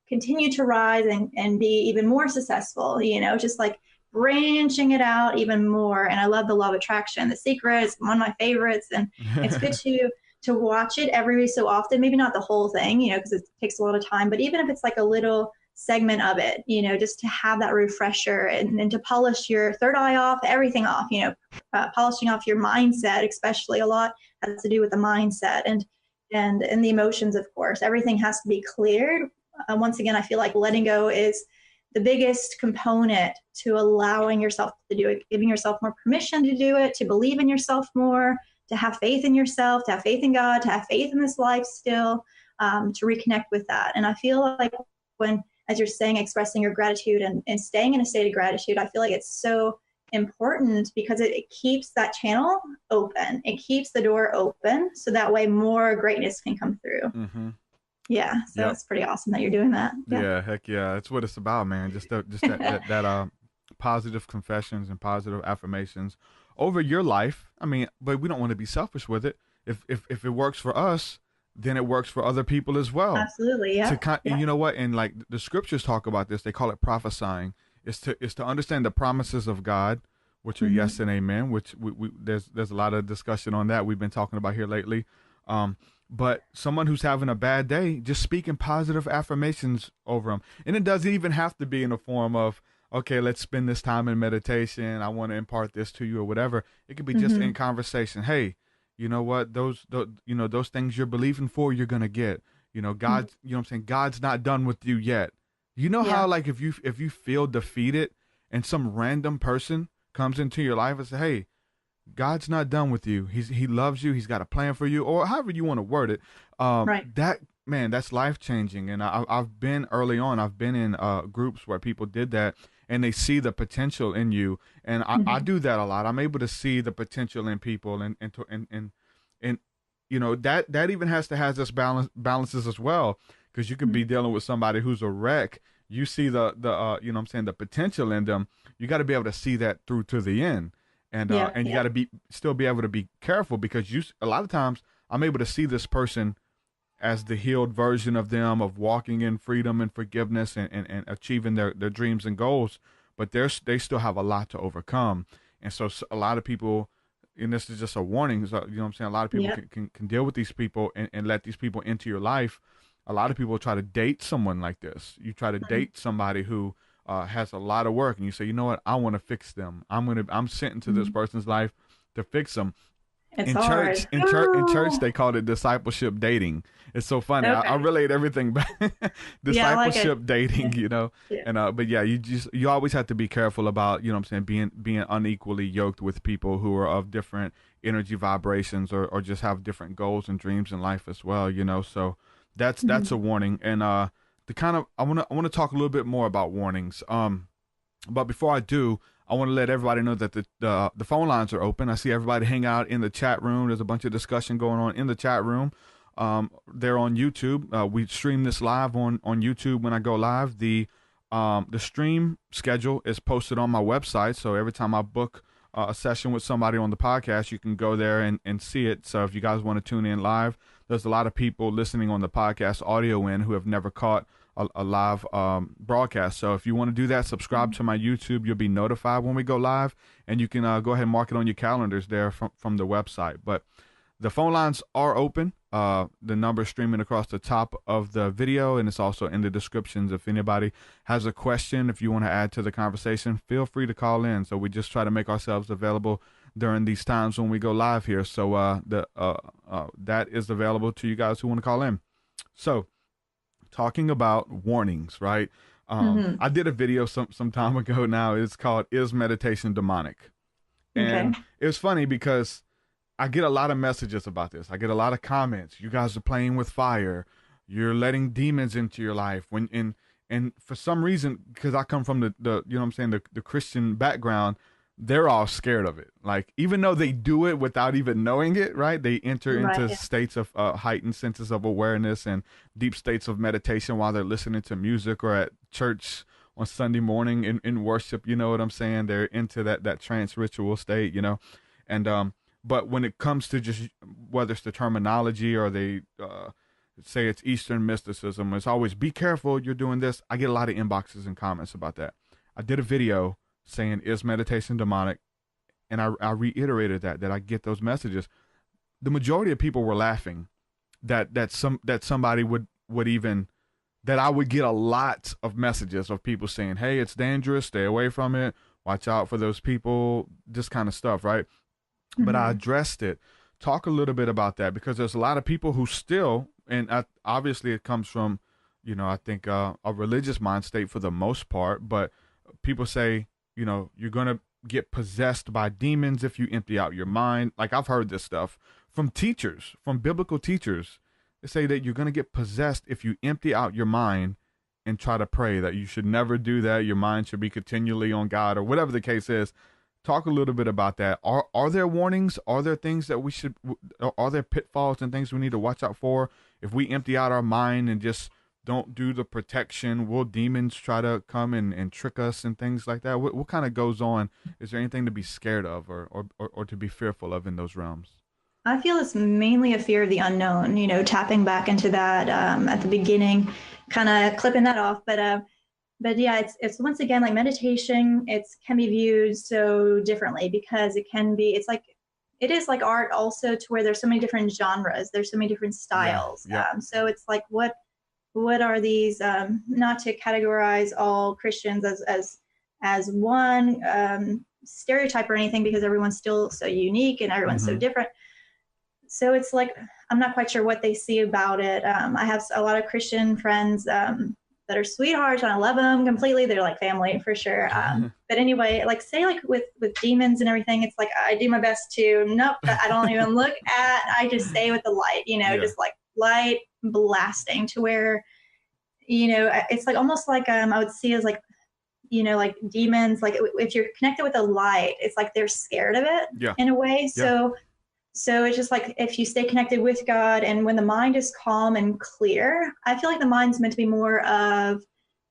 continue to rise and be even more successful, you know, just like branching it out even more. And I love the law of attraction. The Secret is one of my favorites. And it's good to watch it every so often, maybe not the whole thing, you know, because it takes a lot of time, but even if it's like a little segment of it, you know, just to have that refresher and to polish your third eye off, everything off, you know, polishing off your mindset, especially a lot has to do with the mindset and the emotions, of course. Everything has to be cleared. Once again, I feel like letting go is the biggest component to allowing yourself to do it, giving yourself more permission to do it, to believe in yourself more, to have faith in yourself, to have faith in God, to have faith in this life still, to reconnect with that. And I feel like when as you're saying, expressing your gratitude and staying in a state of gratitude, I feel like it's so important because it keeps that channel open. It keeps the door open so that way more greatness can come through. Mm-hmm. Yeah. So it's pretty awesome that you're doing that. Yeah. Heck yeah. That's what it's about, man. Just that positive confessions and positive affirmations over your life. I mean, but we don't want to be selfish with it. If it works for us, then it works for other people as well. Absolutely. Yeah. You know what? And like the scriptures talk about this, they call it prophesying. Is to understand the promises of God, which are yes and amen, which there's a lot of discussion on that we've been talking about here lately. But someone who's having a bad day, just speaking positive affirmations over them. And it doesn't even have to be in the form of, okay, let's spend this time in meditation. I want to impart this to you or whatever. It could be just in conversation. Hey, you know what? Those things you're believing for, you're going to get. You know, God's, you know what I'm saying? God's not done with you yet. You know how, like, if you feel defeated and some random person comes into your life and say, hey, God's not done with you. He loves you. He's got a plan for you, or however you want to word it. That's life changing. And I've been early on. I've been in groups where people did that, and they see the potential in you. And I do that a lot. I'm able to see the potential in people, and you know that even has its balances as well, because you could be dealing with somebody who's a wreck. You see the you know what I'm saying, the potential in them. You got to be able to see that through to the end. And you got to still be able to be careful, because a lot of times I'm able to see this person as the healed version of them, of walking in freedom and forgiveness and achieving their dreams and goals, but they still have a lot to overcome. And so a lot of people, and this is just a warning, so, you know what I'm saying, a lot of people can deal with these people and let these people into your life. A lot of people try to date someone like this. You try to date somebody who has a lot of work, and you say, you know what, I want to fix them. I'm sent into this person's life to fix them. In church, they called it discipleship dating. It's so funny. Okay. I relate everything back. Discipleship dating, you know. And but yeah, you always have to be careful about, you know what I'm saying, being unequally yoked with people who are of different energy vibrations or just have different goals and dreams in life as well, you know. So that's a warning. And I want to talk a little bit more about warnings. But before I do, I want to let everybody know that the phone lines are open. I see everybody hang out in the chat room. There's a bunch of discussion going on in the chat room. They're on YouTube. We stream this live on YouTube when I go live. The stream schedule is posted on my website. So every time I book a session with somebody on the podcast, you can go there and see it. So if you guys want to tune in live, there's a lot of people listening on the podcast audio end who have never caught a live broadcast. So if you want to do that, subscribe to my YouTube. You'll be notified when we go live, and you can go ahead and mark it on your calendars there from the website. But the phone lines are open. The number is streaming across the top of the video, and it's also in the descriptions. If anybody has a question, if you want to add to the conversation, feel free to call in. So we just try to make ourselves available during these times when we go live here. So that is available to you guys who want to call in. So talking about warnings, right? I did a video some time ago now. It's called "Is Meditation Demonic?" And it was funny because I get a lot of messages about this. I get a lot of comments. You guys are playing with fire. You're letting demons into your life. And for some reason, because I come from the you know what I'm saying, the Christian background, they're all scared of it. Like, even though they do it without even knowing it, right? They enter into states of heightened senses of awareness and deep states of meditation while they're listening to music or at church on Sunday morning in worship. You know what I'm saying? They're into that trance ritual state, you know? And, but when it comes to just whether it's the terminology or they say it's Eastern mysticism, it's always be careful, you're doing this. I get a lot of inboxes and comments about that. I did a video saying, is meditation demonic? And I reiterated that I get those messages. The majority of people were laughing that somebody would even, that I would get a lot of messages of people saying, hey, it's dangerous, stay away from it, watch out for those people, this kind of stuff, right? But I addressed it. Talk a little bit about that, because there's a lot of people who still, and obviously it comes from, you know, I think a religious mind state for the most part, but people say, you know, you're going to get possessed by demons if you empty out your mind. Like, I've heard this stuff from teachers, from biblical teachers. They say that you're going to get possessed if you empty out your mind and try to pray. That you should never do that. Your mind should be continually on God, or whatever the case is. Talk a little bit about that. Are there warnings? Are there things that we should? Are there pitfalls and things we need to watch out for? If we empty out our mind and just don't do the protection, will demons try to come and trick us and things like that? What kind of goes on? Is there anything to be scared of or to be fearful of in those realms? I feel it's mainly a fear of the unknown, tapping back into that at the beginning, kind of clipping that off. But yeah, it's once again, like meditation, can be viewed so differently because it is like art also, to where there's so many different genres, there's so many different styles. Yeah. So it's like, what are these, not to categorize all Christians as one stereotype or anything, because everyone's still so unique and everyone's so different. So it's like, I'm not quite sure what they see about it. I have a lot of Christian friends that are sweethearts, and I love them completely. They're like family for sure. But anyway, like say like with demons and everything, it's like I do my best to, nope, I don't even look at, I just stay with the light, just like light blasting, to where, it's like almost like I would see as like, like demons, like if you're connected with the light, it's like they're scared of it in a way. So it's just like if you stay connected with God, and when the mind is calm and clear, I feel like the mind's meant to be more of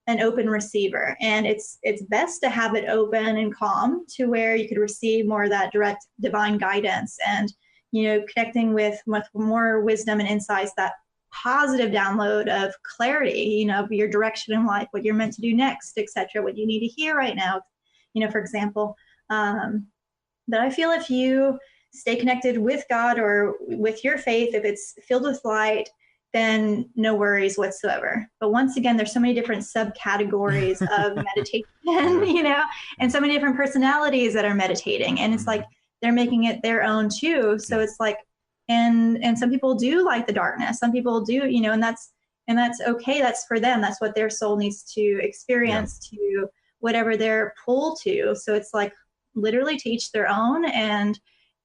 an open receiver, and it's best to have it open and calm to where you could receive more of that direct divine guidance, and connecting with more wisdom and insights, that positive download of clarity, of your direction in life, what you're meant to do next, etc., what you need to hear right now, for example. But I feel if you stay connected with God or with your faith, if it's filled with light, then no worries whatsoever. But once again, there's so many different subcategories of meditation, and so many different personalities that are meditating. And it's like they're making it their own too. So it's like, and some people do like the darkness. Some people do, and that's okay. That's for them. That's what their soul needs to experience, to whatever they're pulled to. So it's like literally to each their own. And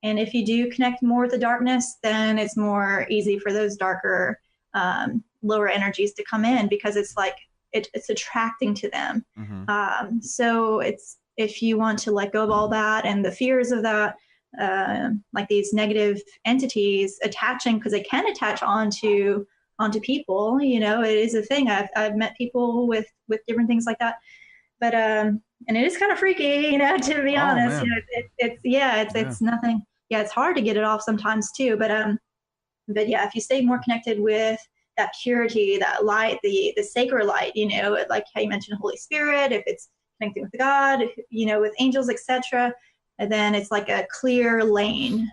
if you do connect more with the darkness, then it's more easy for those darker, lower energies to come in, because it's like it's attracting to them. So it's, if you want to let go of all that and the fears of that, like these negative entities attaching, because they can attach onto people. It is a thing. I've met people with different things like that, but and it is kind of freaky, to be honest. It's nothing. Yeah, it's hard to get it off sometimes too, but yeah, if you stay more connected with that purity, that light, the sacred light, like how you mentioned Holy Spirit, if it's connecting with God, with angels, etc., then it's like a clear lane,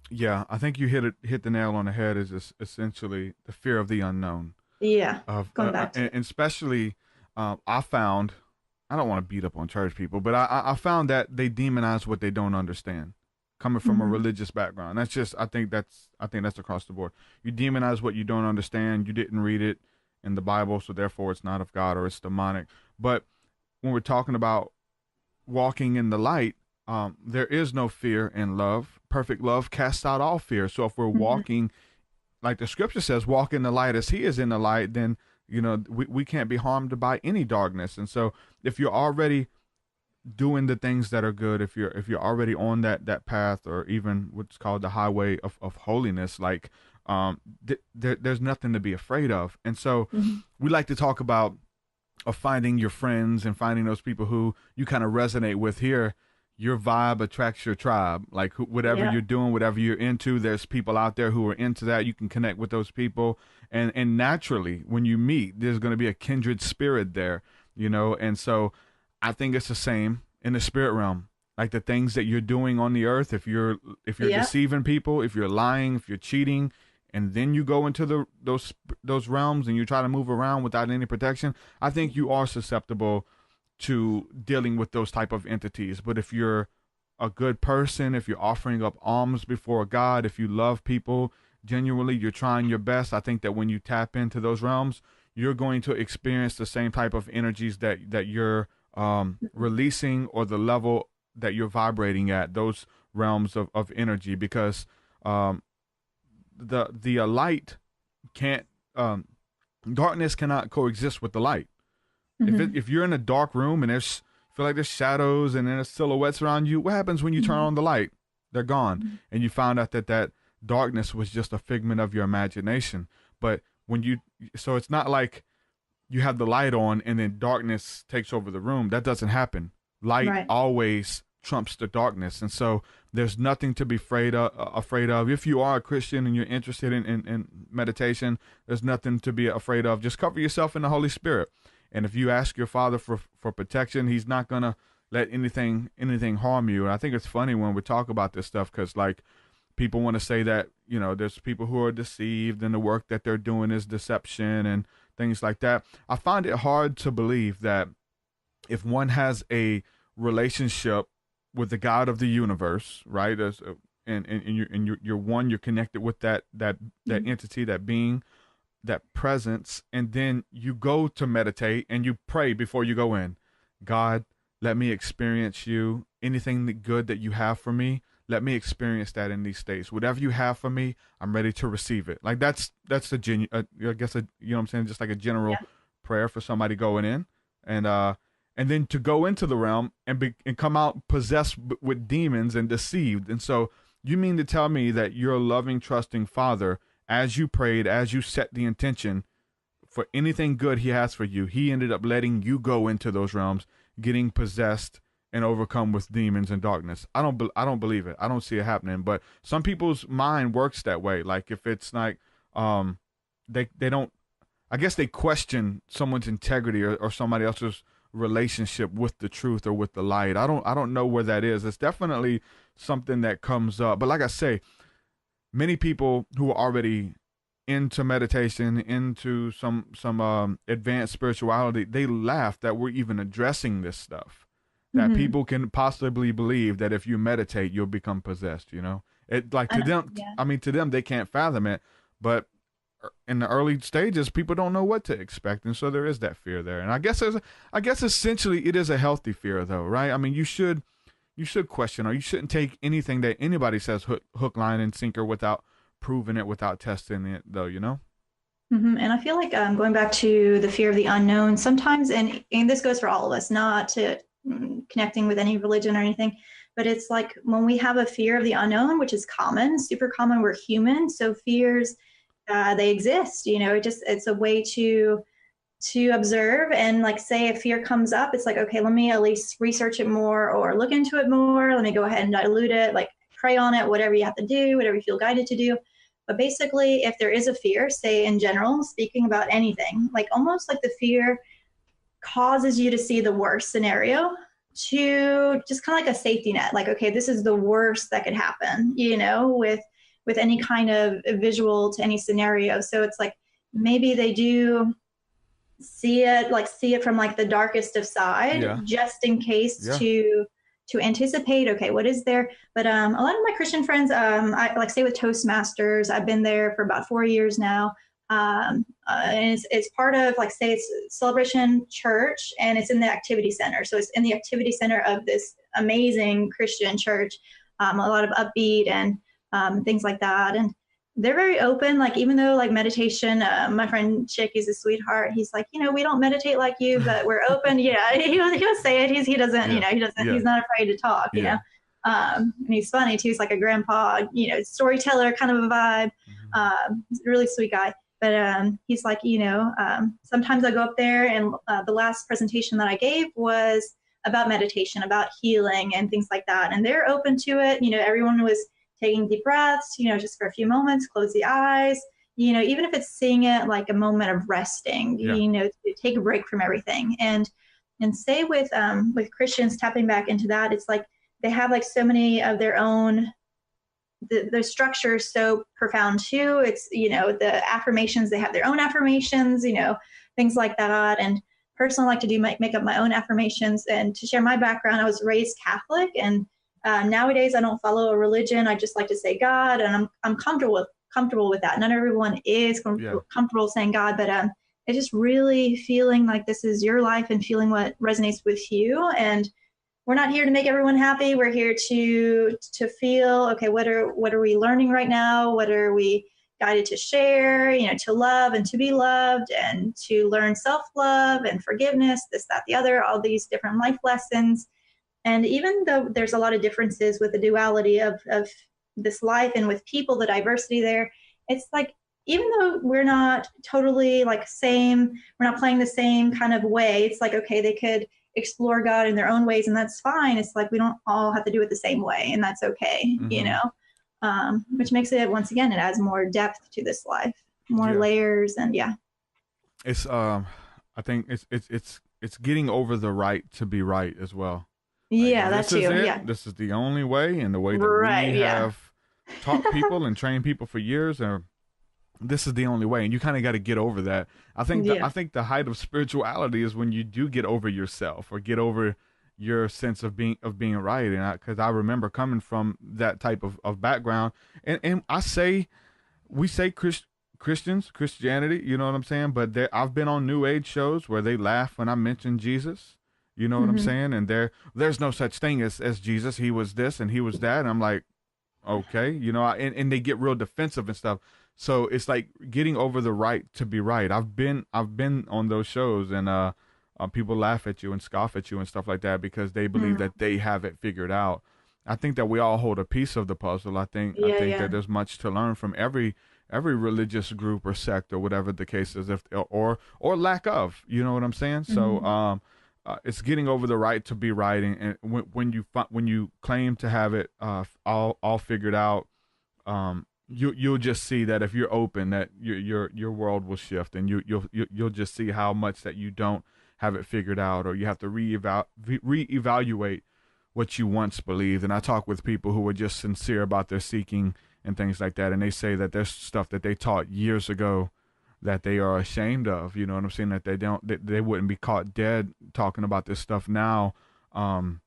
Yeah, I think you hit the nail on the head. Is essentially the fear of the unknown. Yeah, going back to and especially, I found, I don't want to beat up on church people, but I found that they demonize what they don't understand. Coming from a religious background, that's just, I think that's across the board. You demonize what you don't understand. You didn't read it in the Bible, so therefore it's not of God or it's demonic. But when we're talking about walking in the light, there is no fear in love. Perfect love casts out all fear. So if we're walking, like the scripture says, walk in the light as he is in the light, then we can't be harmed by any darkness. And so if you're already doing the things that are good, if you're already on that path, or even what's called the highway of holiness, like there's nothing to be afraid of. And so we like to talk about finding your friends and finding those people who you kind of resonate with. Here, your vibe attracts your tribe. Like whatever you're doing, whatever you're into, there's people out there who are into that. You can connect with those people, and naturally when you meet, there's going to be a kindred spirit there, and so I think it's the same in the spirit realm. Like the things that you're doing on the earth, if you're deceiving people, if you're lying, if you're cheating, and then you go into those realms and you try to move around without any protection, I think you are susceptible to dealing with those type of entities. But if you're a good person, if you're offering up alms before God, if you love people genuinely, you're trying your best, I think that when you tap into those realms, you're going to experience the same type of energies that you're releasing, or the level that you're vibrating at, those realms of energy, because the light can't, darkness cannot coexist with the light. If you're in a dark room and feel like there's shadows and there's silhouettes around you, what happens when you turn on the light? They're gone. And you found out that darkness was just a figment of your imagination. But so it's not like you have the light on and then darkness takes over the room. That doesn't happen. Light always trumps the darkness. And so there's nothing to be afraid of. If you are a Christian and you're interested in meditation, there's nothing to be afraid of. Just cover yourself in the Holy Spirit. And if you ask your Father for protection, he's not going to let anything harm you. And I think it's funny when we talk about this stuff, because like people want to say that, there's people who are deceived and the work that they're doing is deception and things like that. I find it hard to believe that if one has a relationship with the God of the universe, right? And you're one, you're connected with that entity, that being, that presence, and then you go to meditate and you pray before you go in. God, let me experience you. Anything good that you have for me, let me experience that in these states. Whatever you have for me, I'm ready to receive it. Like that's the genuine, I guess, you know what I'm saying? Just like a general prayer for somebody going in, and then to go into the realm and come out possessed with demons and deceived. And so you mean to tell me that your loving, trusting Father, as you prayed, as you set the intention for anything good he has for you, he ended up letting you go into those realms, getting possessed and overcome with demons and darkness? I don't believe it. I don't see it happening. But some people's mind works that way. Like if it's like, they don't, I guess they question someone's integrity or somebody else's relationship with the truth or with the light. I don't know where that is. It's definitely something that comes up. But like I say, many people who are already into meditation, into some advanced spirituality, they laugh that we're even addressing this stuff. That people can possibly believe that if you meditate, you'll become possessed. It like to them. Yeah. I mean, to them, they can't fathom it. But in the early stages, people don't know what to expect, and so there is that fear there. And I guess essentially it is a healthy fear, though, right? I mean, you should question, or you shouldn't take anything that anybody says hook, line, and sinker without proving it, without testing it, though. And I feel like going back to the fear of the unknown, sometimes, and this goes for all of us, not to connecting with any religion or anything, but it's like when we have a fear of the unknown, which is common, super common, we're human, so fears, they exist. It's a way to observe, and like say if fear comes up, it's like, okay, let me at least research it more or look into it more. Let me go ahead and dilute it, like pray on it, whatever you have to do, whatever you feel guided to do. But basically, if there is a fear, say in general, speaking about anything, like almost like the fear causes you to see the worst scenario, to just kind of like a safety net, like, okay, this is the worst that could happen, with any kind of visual to any scenario. So it's like maybe they do see it from like the darkest of side, just in case to anticipate, okay, what is there? But a lot of my Christian friends, I like say with Toastmasters, I've been there for about 4 years now. And it's part of, like, say it's Celebration Church, and it's in the activity center. So it's in the activity center of this amazing Christian church, a lot of upbeat and things like that. And they're very open, like even though like meditation, my friend Chick, he's a sweetheart. He's like, we don't meditate like you, but we're open. Yeah, he'll say it. He doesn't, he's not afraid to talk, you know. And he's funny too. He's like a grandpa, storyteller kind of a vibe. He's a really sweet guy. But he's like, sometimes I go up there, and the last presentation that I gave was about meditation, about healing and things like that. And they're open to it. Everyone was taking deep breaths, just for a few moments, close the eyes, even if it's seeing it like a moment of resting, to take a break from everything. And say with Christians tapping back into that, it's like they have like so many of their own, the structure is so profound too. It's, the affirmations, they have their own affirmations, things like that. And personally, I like to make up my own affirmations. And to share my background, I was raised Catholic, and nowadays I don't follow a religion. I just like to say God, and I'm comfortable with that. Not everyone is comfortable saying God, but it's just really feeling like this is your life and feeling what resonates with you. And we're not here to make everyone happy. We're here to feel, okay, what are we learning right now? What are we, guided to share, to love and to be loved and to learn self-love and forgiveness, this, that, the other, all these different life lessons. And even though there's a lot of differences with the duality of this life and with people, the diversity there, it's like, even though we're not totally like same, we're not playing the same kind of way, it's like, okay, they could explore God in their own ways, and that's fine. It's like we don't all have to do it the same way, and that's okay, which makes it, once again, it adds more depth to this life, more layers, and it's I think it's getting over the right to be right as well. Yeah, that's too. Yeah, this is the only way, and the way that we have taught people and trained people for years, and this is the only way, and you kind of got to get over that. I think the height of spirituality is when you do get over yourself or get over your sense of being right. And because I remember coming from that type of background, and we say Christianity, you know what I'm saying? But I've been on New Age shows where they laugh when I mention Jesus. You know what I'm saying? And there's no such thing as Jesus. He was this and he was that. And I'm like, okay, and they get real defensive and stuff. So it's like getting over the right to be right. I've been on those shows, and people laugh at you and scoff at you and stuff like that because they believe that they have it figured out. I think that we all hold a piece of the puzzle. I think that there's much to learn from every religious group or sect or whatever the case is, or lack of. You know what I'm saying? So it's getting over the right to be right, and when you claim to have it all figured out. You'll just see that if you're open, that your world will shift, and you'll just see how much that you don't have it figured out, or you have to reevaluate what you once believed. And I talk with people who are just sincere about their seeking and things like that, and they say that there's stuff that they taught years ago that they are ashamed of. You know what I'm saying? That they wouldn't be caught dead talking about this stuff now. And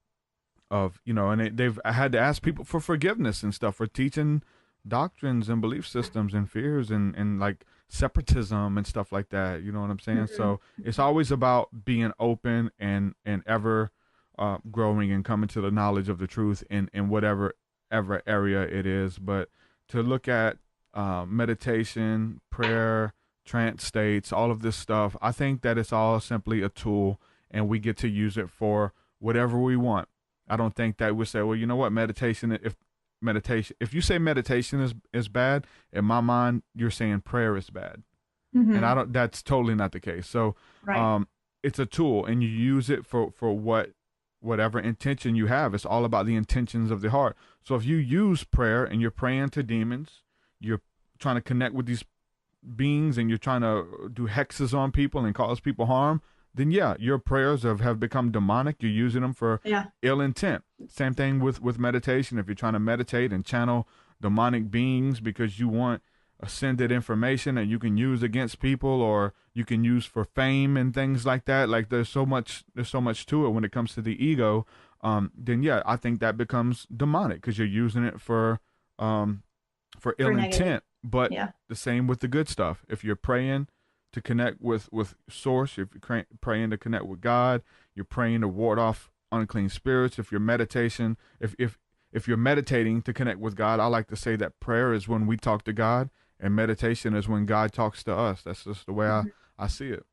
they've had to ask people for forgiveness and stuff for teaching doctrines and belief systems and fears and like separatism and stuff like that. You know what I'm saying? So it's always about being open and ever growing and coming to the knowledge of the truth in whatever area it is. But to look at meditation, prayer, trance states, all of this stuff, I think that it's all simply a tool, and we get to use it for whatever we want. I don't think that we say, well, you know what, meditation, if you say meditation is bad, in my mind, you're saying prayer is bad. And that's totally not the case. So it's a tool, and you use it for whatever intention you have. It's all about the intentions of the heart. So if you use prayer and you're praying to demons, you're trying to connect with these beings, and you're trying to do hexes on people and cause people harm, then your prayers have become demonic. You're using them for ill intent. Same thing with meditation. If you're trying to meditate and channel demonic beings because you want ascended information that you can use against people, or you can use for fame and things like that, like there's so much to it when it comes to the ego, then I think that becomes demonic because you're using it for ill intent. But the same with the good stuff. If you're praying to connect with source, if you're praying to connect with God, you're praying to ward off unclean spirits. If you're if you're meditating to connect with God, I like to say that prayer is when we talk to God, and meditation is when God talks to us. That's just the way I see it.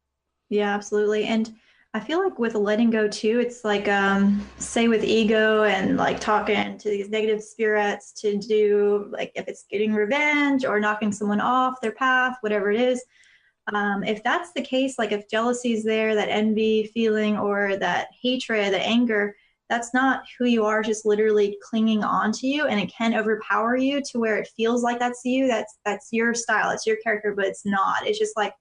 Yeah, absolutely. And I feel like with letting go too, it's like, say with ego and like talking to these negative spirits to do, like if it's getting revenge or knocking someone off their path, whatever it is. If that's the case, like if jealousy is there, that envy feeling, or that hatred, the anger, that's not who you are, just literally clinging on to you, and it can overpower you to where it feels like that's you. That's your style, it's your character, but it's not. It's just like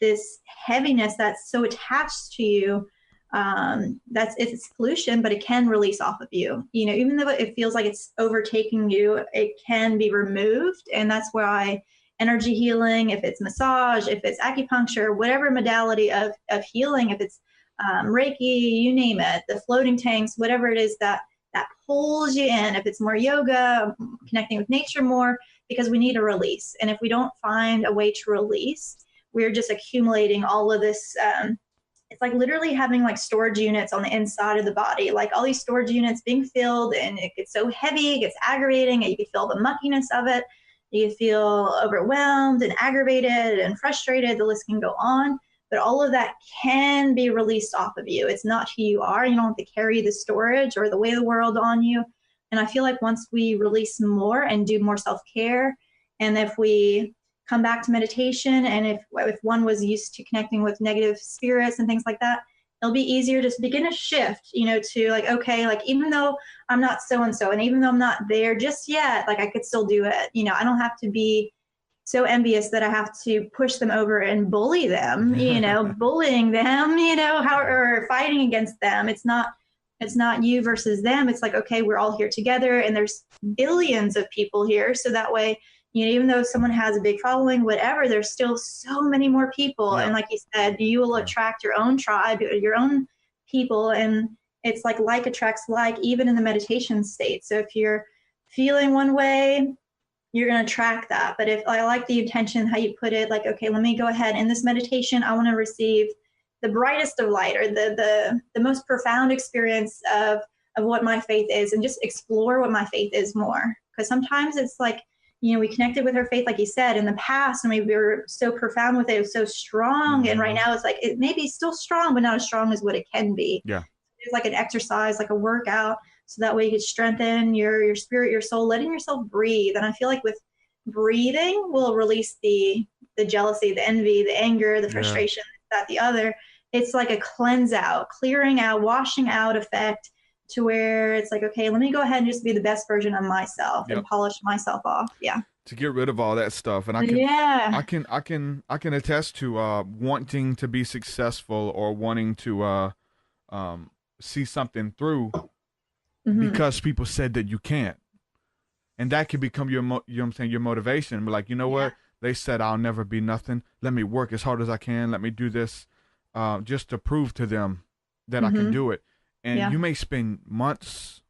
this heaviness that's so attached to you. It's pollution, but it can release off of you. Even though it feels like it's overtaking you, it can be removed. And that's why energy healing, if it's massage, if it's acupuncture, whatever modality of healing, if it's Reiki, you name it, the floating tanks, whatever it is that pulls you in, if it's more yoga, connecting with nature more, because we need a release. And if we don't find a way to release, we're just accumulating all of this. It's like literally having like storage units on the inside of the body, like all these storage units being filled, and it gets so heavy, it gets aggravating, and you can feel the muckiness of it. You feel overwhelmed and aggravated and frustrated. The list can go on, but all of that can be released off of you. It's not who you are. You don't have to carry the storage or the weight of the world on you. And I feel like once we release more and do more self-care, and if we come back to meditation, and if one was used to connecting with negative spirits and things like that, it'll be easier to begin a shift, to like, okay, like even though I'm not so-and-so, and even though I'm not there just yet, like I could still do it. I don't have to be so envious that I have to push them over and bully them, bullying them, or fighting against them. It's not you versus them. It's like, okay, we're all here together, and there's billions of people here. So that way, even though someone has a big following, whatever, there's still so many more people. Yeah. And like you said, you will attract your own tribe, your own people. And it's like attracts like, even in the meditation state. So if you're feeling one way, you're going to track that. But if I like the intention, how you put it, like, okay, let me go ahead in this meditation, I want to receive the brightest of light, or the most profound experience of what my faith is, and just explore what my faith is more. Because sometimes it's like, we connected with our faith, like you said, in the past, and we were so profound with it. It was so strong. And right now it's like, it may be still strong, but not as strong as what it can be. Yeah. It's like an exercise, like a workout. So that way you can strengthen your spirit, your soul, letting yourself breathe. And I feel like with breathing, we'll release the jealousy, the envy, the anger, the frustration, that, the other. It's like a cleanse out, clearing out, washing out effect, to where it's like, okay, let me go ahead and just be the best version of myself and polish myself off. Yeah. To get rid of all that stuff. And I can attest to wanting to be successful, or wanting to see something through because people said that you can't. And that can become your motivation. But like, what? They said I'll never be nothing. Let me work as hard as I can. Let me do this just to prove to them that I can do it. And you may spend months,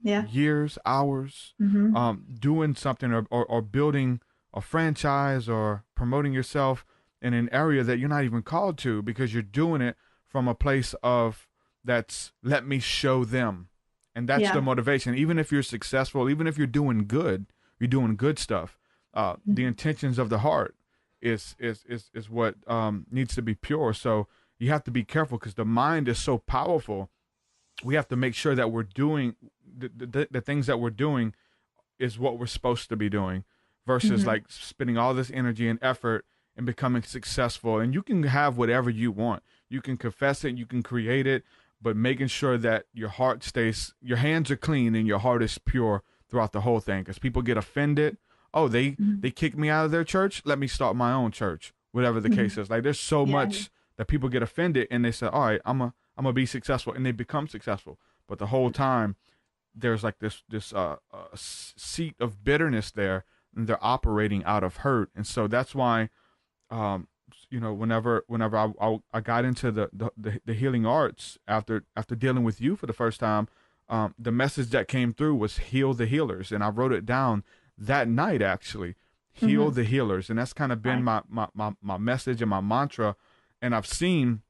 years, hours doing something, or building a franchise, or promoting yourself in an area that you're not even called to, because you're doing it from a place of let me show them. And that's the motivation. Even if you're successful, even if you're doing good stuff, the intentions of the heart is what needs to be pure. So you have to be careful, because the mind is so powerful. We have to make sure that we're doing the things that we're doing is what we're supposed to be doing, versus like spending all this energy and effort and becoming successful. And you can have whatever you want. You can confess it, you can create it, but making sure that your hands are clean and your heart is pure throughout the whole thing. Because people get offended. Oh, they kicked me out of their church. Let me start my own church, whatever the case is. Like, there's so much that people get offended, and they say, all right, I'm gonna be successful, and they become successful. But the whole time, there's like this seat of bitterness there, and they're operating out of hurt. And so that's why, whenever I got into the healing arts after dealing with you for the first time, the message that came through was heal the healers, and I wrote it down that night, actually. Heal the healers. And that's kind of been my message and my mantra. And I've seen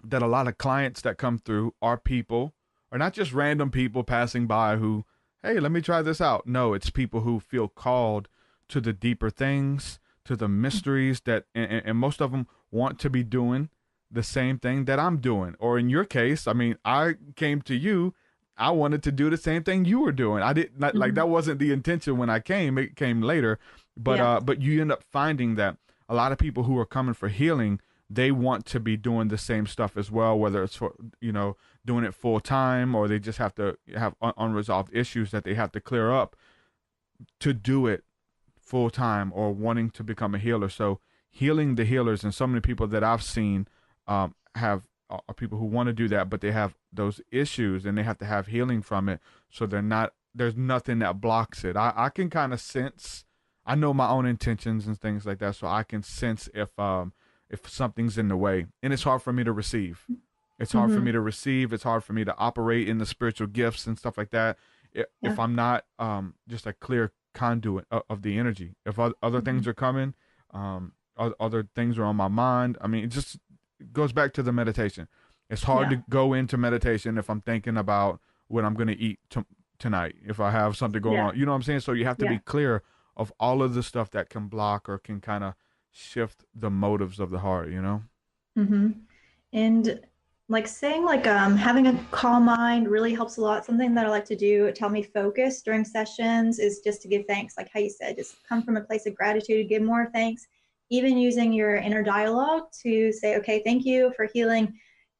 that a lot of clients that come through are people, or not just random people passing by who, hey, let me try this out. No, it's people who feel called to the deeper things, to the mysteries that, and most of them want to be doing the same thing that I'm doing. Or in your case, I mean, I came to you, I wanted to do the same thing you were doing. I didn't like, that wasn't the intention when I came. It came later, but you end up finding that a lot of people who are coming for healing, they want to be doing the same stuff as well, whether it's for, doing it full time, or they just have to have unresolved issues that they have to clear up to do it full time, or wanting to become a healer. So healing the healers, and so many people that I've seen are people who want to do that, but they have those issues and they have to have healing from it. So there's nothing that blocks it. I can kind of sense, I know my own intentions and things like that. So I can sense if something's in the way, and it's hard for me to receive. It's hard for me to receive. It's hard for me to operate in the spiritual gifts and stuff like that. If I'm not just a clear conduit of the energy. If other things are coming, other things are on my mind. I mean, it just goes back to the meditation. It's hard to go into meditation if I'm thinking about what I'm going to eat tonight, if I have something going on. You know what I'm saying? So you have to be clear of all of the stuff that can block or can kind of shift the motives of the heart, you know? Mm-hmm. And like saying like having a calm mind really helps a lot. Something that I like to do to help me focus during sessions is just to give thanks, like how you said, just come from a place of gratitude, give more thanks, even using your inner dialogue to say, okay, thank you for healing.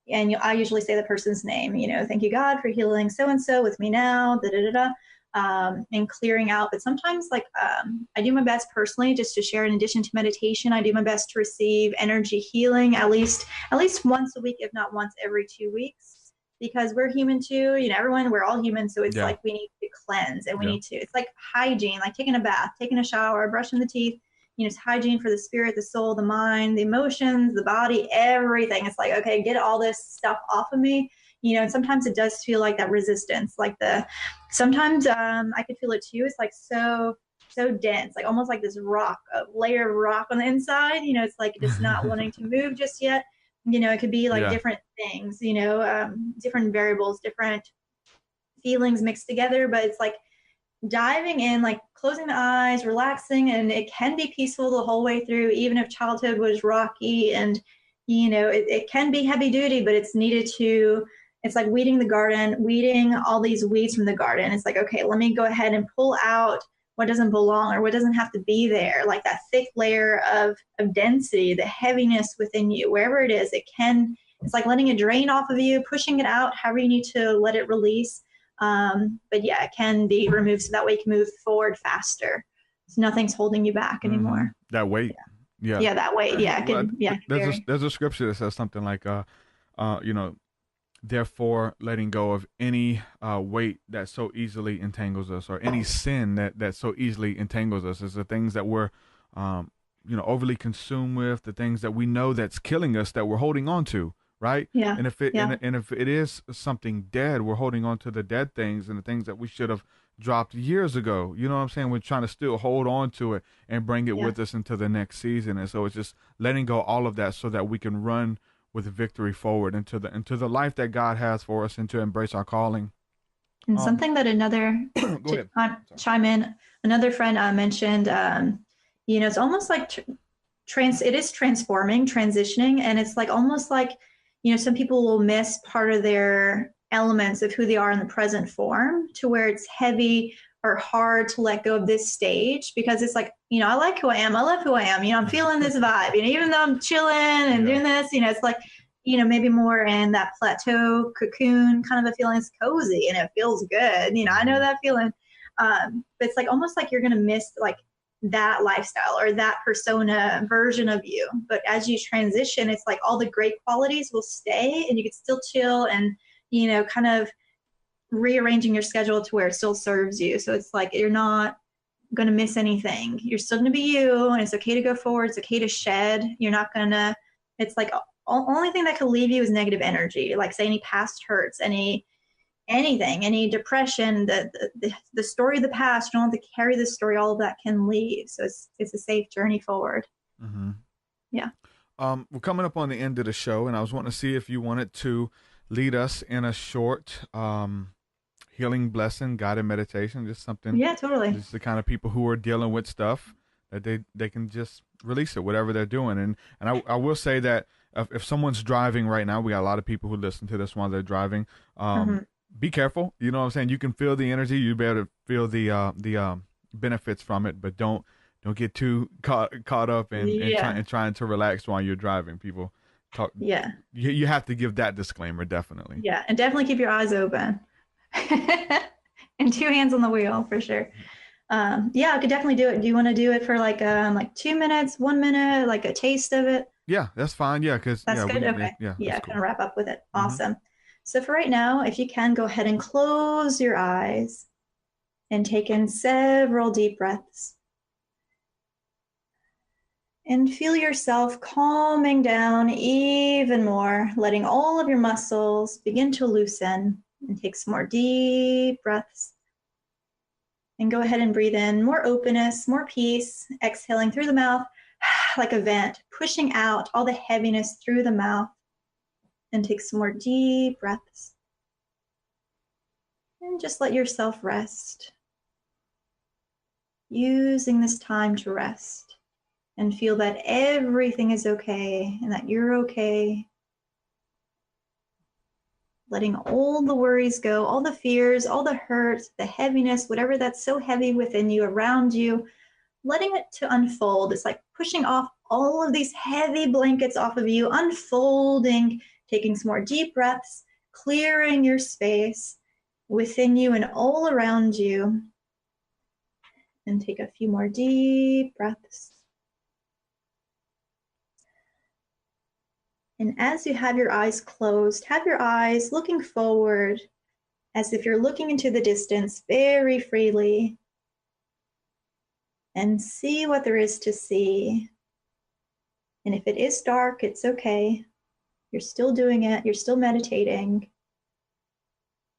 And I usually say the person's name, thank you, God, for healing so-and-so with me now, and clearing out. But sometimes I do my best personally just to share, in addition to meditation, I do my best to receive energy healing at least once a week, if not once every 2 weeks, because we're human too. We're all human. So it's like we need to cleanse, and we need to, it's like hygiene, like taking a bath, taking a shower, brushing the teeth. It's hygiene for the spirit, the soul, the mind, the emotions, the body, everything. It's like, okay, get all this stuff off of me. And sometimes it does feel like that resistance, sometimes I could feel it too. It's like so dense, like almost like this rock, a layer of rock on the inside. It's like just not wanting to move just yet. It could be like different things, different variables, different feelings mixed together. But it's like diving in, like closing the eyes, relaxing, and it can be peaceful the whole way through, even if childhood was rocky, and it can be heavy duty, but it's needed to. It's like weeding the garden, weeding all these weeds from the garden. It's like, okay, let me go ahead and pull out what doesn't belong or what doesn't have to be there, like that thick layer of density, the heaviness within you, wherever it is. It's like letting it drain off of you, pushing it out, however you need to let it release. But yeah, it can be removed so that way you can move forward faster. So nothing's holding you back anymore. That weight. Yeah. Yeah, that weight. Yeah. There's a scripture that says something like, therefore letting go of any weight that so easily entangles us, or any sin that so easily entangles us, is the things that we're, overly consumed with, the things that we know that's killing us that we're holding on to. Right. Yeah. And if it is something dead, we're holding on to the dead things and the things that we should have dropped years ago. You know what I'm saying? We're trying to still hold on to it and bring it with us into the next season. And so it's just letting go all of that so that we can run with victory forward into the life that God has for us, and to embrace our calling. And something that to chime in, another friend mentioned, it's almost like it is transforming, transitioning, and it's like almost like, some people will miss part of their elements of who they are in the present form, to where it's heavy or hard to let go of this stage, because it's like, I like who I am. I love who I am. I'm feeling this vibe, even though I'm chilling and doing this, it's like, maybe more in that plateau cocoon kind of a feeling. It's cozy and it feels good. I know that feeling. But it's like almost like you're going to miss like that lifestyle or that persona version of you. But as you transition, it's like all the great qualities will stay, and you can still chill and, kind of rearranging your schedule to where it still serves you. So it's like you're not going to miss anything. You're still going to be you, and it's okay to go forward. It's okay to shed. You're not going to, it's like only thing that could leave you is negative energy, like say any past hurts, anything, any depression, the story of the past. You don't have to carry the story. All of that can leave. So it's a safe journey forward. Mm-hmm. Yeah. We're coming up on the end of the show, and I was wanting to see if you wanted to lead us in a short healing blessing, guided meditation, just something. Yeah, totally. Just the kind of people who are dealing with stuff that they can just release it, whatever they're doing. And I will say that if someone's driving right now, we got a lot of people who listen to this while they're driving. Be careful. You know what I'm saying? You can feel the energy. You be able to feel the benefits from it, but don't get too caught up in trying to relax while you're driving. People talk. Yeah. You have to give that disclaimer, definitely. Yeah, and definitely keep your eyes open. And 2 hands on the wheel for sure. I could definitely do it. Do you want to do it for like 2 minutes, 1 minute, like a taste of it? Yeah, that's fine. Yeah, because that's good. Okay. Cool. Kind of wrap up with it. Awesome. So for right now, if you can, go ahead and close your eyes and take in several deep breaths. And feel yourself calming down even more, letting all of your muscles begin to loosen, and take some more deep breaths. And go ahead and breathe in more openness, more peace, exhaling through the mouth like a vent, pushing out all the heaviness through the mouth. And take some more deep breaths. And just let yourself rest. using this time to rest and feel that everything is okay and that you're okay. Letting all the worries go, all the fears, all the hurt, the heaviness, whatever that's so heavy within you, around you, letting it to unfold. It's like pushing off all of these heavy blankets off of you, unfolding, taking some more deep breaths, clearing your space within you and all around you. And take a few more deep breaths. And as you have your eyes closed, have your eyes looking forward as if you're looking into the distance very freely. And see what there is to see. And if it is dark, it's okay. You're still doing it. You're still meditating.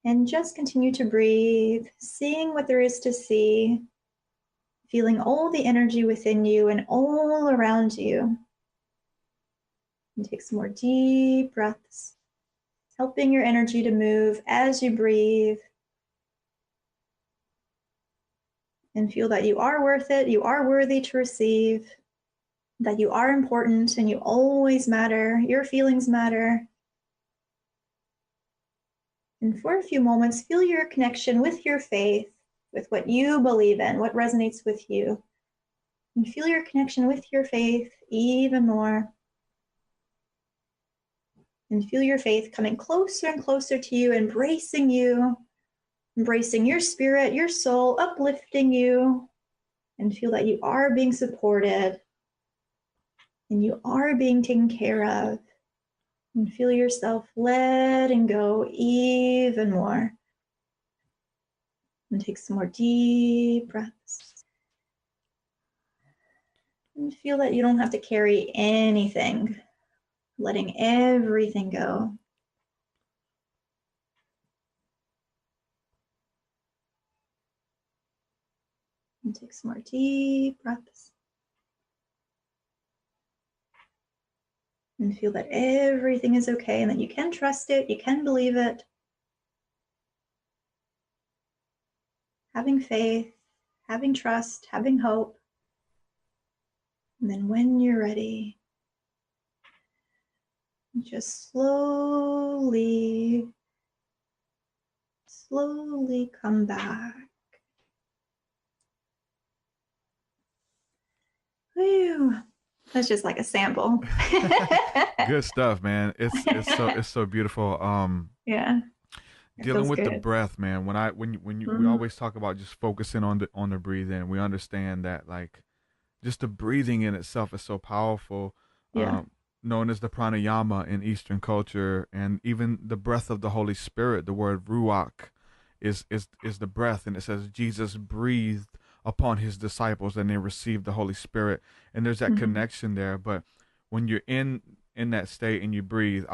And just continue to breathe, seeing what there is to see, feeling all the energy within you and all around you. And take some more deep breaths, helping your energy to move as you breathe. And feel that you are worth it, you are worthy to receive, that you are important and you always matter, your feelings matter. And for a few moments, feel your connection with your faith, with what you believe in, what resonates with you. And feel your connection with your faith even more. And feel your faith coming closer and closer to you, embracing your spirit, your soul, uplifting you, and feel that you are being supported and you are being taken care of. And feel yourself letting go even more. And take some more deep breaths. And feel that you don't have to carry anything, letting everything go. And take some more deep breaths. And feel that everything is okay and that you can trust it, you can believe it. Having faith, having trust, having hope. And then when you're ready, just slowly come back. Whew. That's just like a sample. Good stuff, man. It's so beautiful. Yeah. Dealing with good. the breath, man. We always talk about just focusing on the breathing. We understand that like just the breathing in itself is so powerful. Yeah. Known as the pranayama in Eastern culture, and even the breath of the Holy Spirit. The word ruach is the breath, and it says Jesus breathed upon his disciples and they received the Holy Spirit, and there's that connection there. But when you're in that state and you breathe,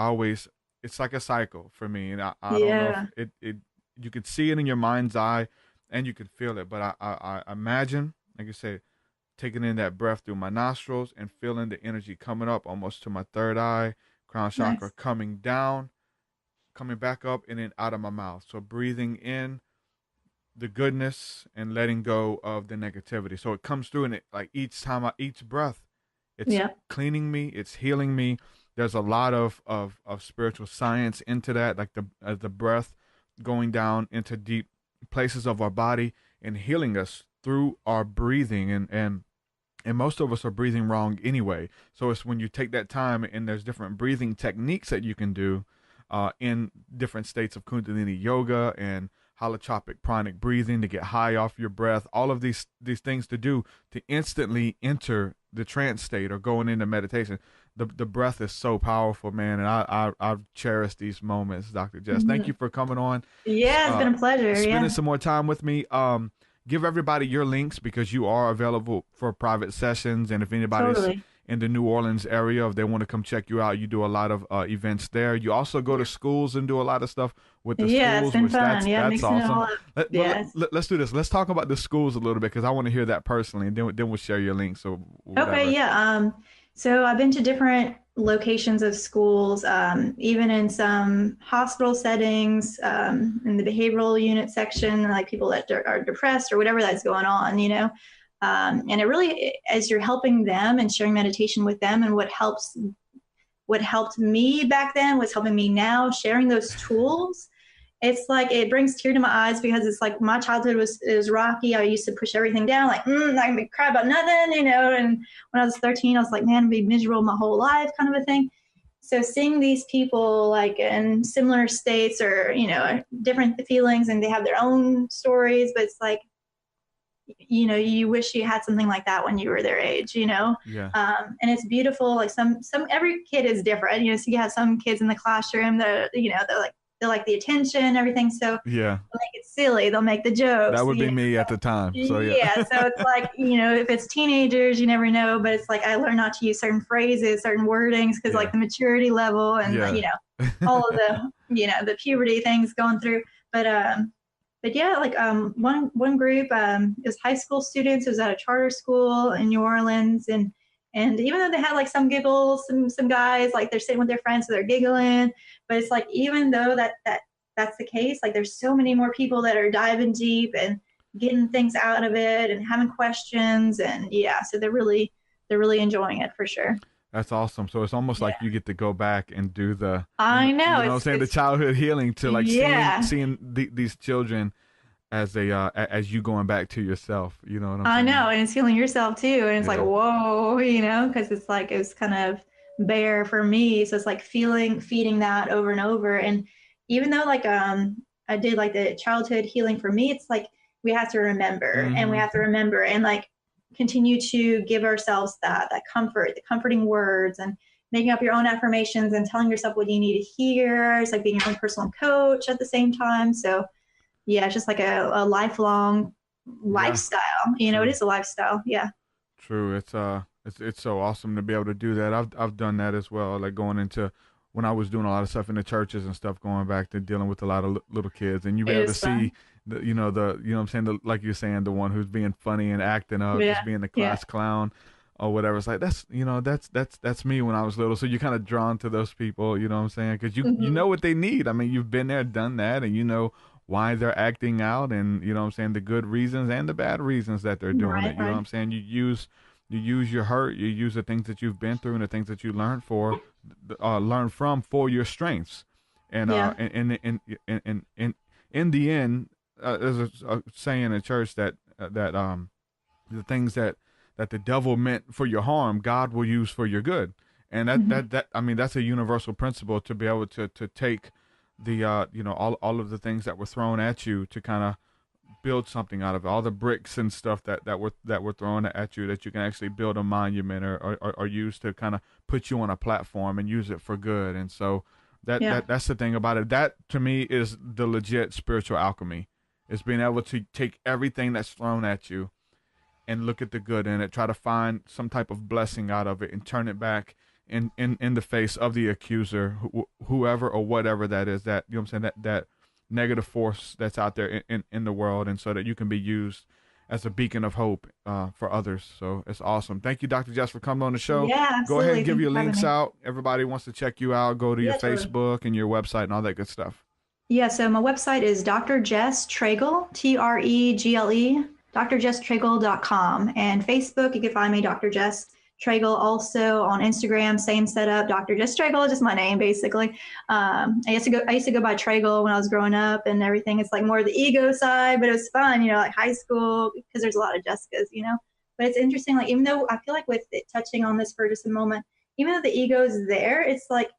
it's like a cycle for me, and I don't know if it you could see it in your mind's eye and you could feel it, but I imagine, like you say, taking in that breath through my nostrils and feeling the energy coming up almost to my third eye, crown chakra, coming down, coming back up, and then out of my mouth. So breathing in the goodness and letting go of the negativity. So it comes through, and it like each breath, it's cleaning me, it's healing me. There's a lot of spiritual science into that, like the breath going down into deep places of our body and healing us through our breathing, and most of us are breathing wrong anyway. So it's when you take that time, and there's different breathing techniques that you can do in different states of Kundalini yoga and holotropic pranic breathing to get high off your breath. All of these things to do to instantly enter the trance state or going into meditation. The breath is so powerful, man, and I've cherished these moments, Dr. Jess. Thank you for coming on. Yeah, it's been a pleasure. Spending some more time with me. Give everybody your links, because you are available for private sessions, and if anybody's in the New Orleans area, if they want to come check you out, you do a lot of events there. You also go to schools and do a lot of stuff with the schools. Yeah, it's been fun. That's awesome. Let's do this. Let's talk about the schools a little bit, because I want to hear that personally, and then we'll share your links. So okay, yeah. So I've been to different locations of schools, even in some hospital settings, in the behavioral unit section, like people that are depressed or whatever that's going on, And it really, as you're helping them and sharing meditation with them, and what helped me back then was helping me now, sharing those tools. It's like it brings tear to my eyes, because it's like my childhood was rocky. I used to push everything down, like I cry about nothing, And when I was 13, I was like, man, I'd be miserable my whole life, kind of a thing. So seeing these people like in similar states, or different feelings, and they have their own stories, but it's like, you wish you had something like that when you were their age, Yeah. And it's beautiful. Like every kid is different, so you have some kids in the classroom that, they like the attention, everything. So yeah, they'll make it silly. They'll make the jokes. that would be me at the time. So yeah. So it's like, if it's teenagers, you never know, but it's like, I learned not to use certain phrases, certain wordings, because like the maturity level and, all of the, the puberty things going through. But yeah, like one group, it was high school students. It was at a charter school in New Orleans, and even though they had like some giggles, some guys, like they're sitting with their friends, so they're giggling. But it's like, even though that's the case, like there's so many more people that are diving deep and getting things out of it and having questions, and so they're really enjoying it for sure. That's awesome. So it's almost like you get to go back and do the, I know, you know what I'm saying, the childhood healing, to like seeing these children as as you going back to yourself, you know what I'm saying? I know, and it's healing yourself too, and it's like, whoa, because it's like, it was kind of bare for me, so it's like feeding that over and over. And even though like I did like the childhood healing, for me, it's like we have to remember, and we have to remember, and like continue to give ourselves that comfort, the comforting words, and making up your own affirmations and telling yourself what you need to hear. It's like being your own personal coach at the same time. So it's just like a lifelong lifestyle. It is a lifestyle. Yeah. True. It's so awesome to be able to do that. I've done that as well. Like going into, when I was doing a lot of stuff in the churches and stuff, going back to dealing with a lot of little kids, and you be able to see the, you know what I'm saying, like you're saying, the one who's being funny and acting up, just being the class clown or whatever. It's like, that's me when I was little. So you're kind of drawn to those people, you know what I'm saying? Because you know what they need. I mean, you've been there, done that, and you know why they're acting out, and you know what I'm saying, the good reasons and the bad reasons that they're doing it. You know what I'm saying? You use your hurt, you use the things that you've been through and the things that you learn from for your strengths. And in the end, there's a saying in church that the things that the devil meant for your harm, God will use for your good. And that I mean, that's a universal principle, to be able to take the all of the things that were thrown at you, to kind of build something out of it. All the bricks and stuff that were thrown at you, that you can actually build a monument or use to kind of put you on a platform and use it for good. And so that's the thing about it. That to me is the legit spiritual alchemy. It's being able to take everything that's thrown at you and look at the good in it, try to find some type of blessing out of it, and turn it back in the face of the accuser, whoever or whatever that is, that, you know what I'm saying, that negative force that's out there in the world, and so that you can be used as a beacon of hope for others. So it's awesome. Thank you, Dr. Jess, for coming on the show. Yeah, absolutely. Go ahead and give your links out. Everybody wants to check you out. Go to your Facebook and your website and all that good stuff. Yeah, so my website is Dr.Jess Tregle, Tregle, drjesstregle.com. And Facebook, you can find me, Dr. Jess Tregle. Also on Instagram, same setup, Dr. Jess Tregle, just my name basically. I used to go by Tregle when I was growing up and everything. It's like more the ego side, but it was fun, like high school, because there's a lot of Jessicas, But it's interesting, like, even though I feel like with it, touching on this for just a moment, even though the ego is there, it's like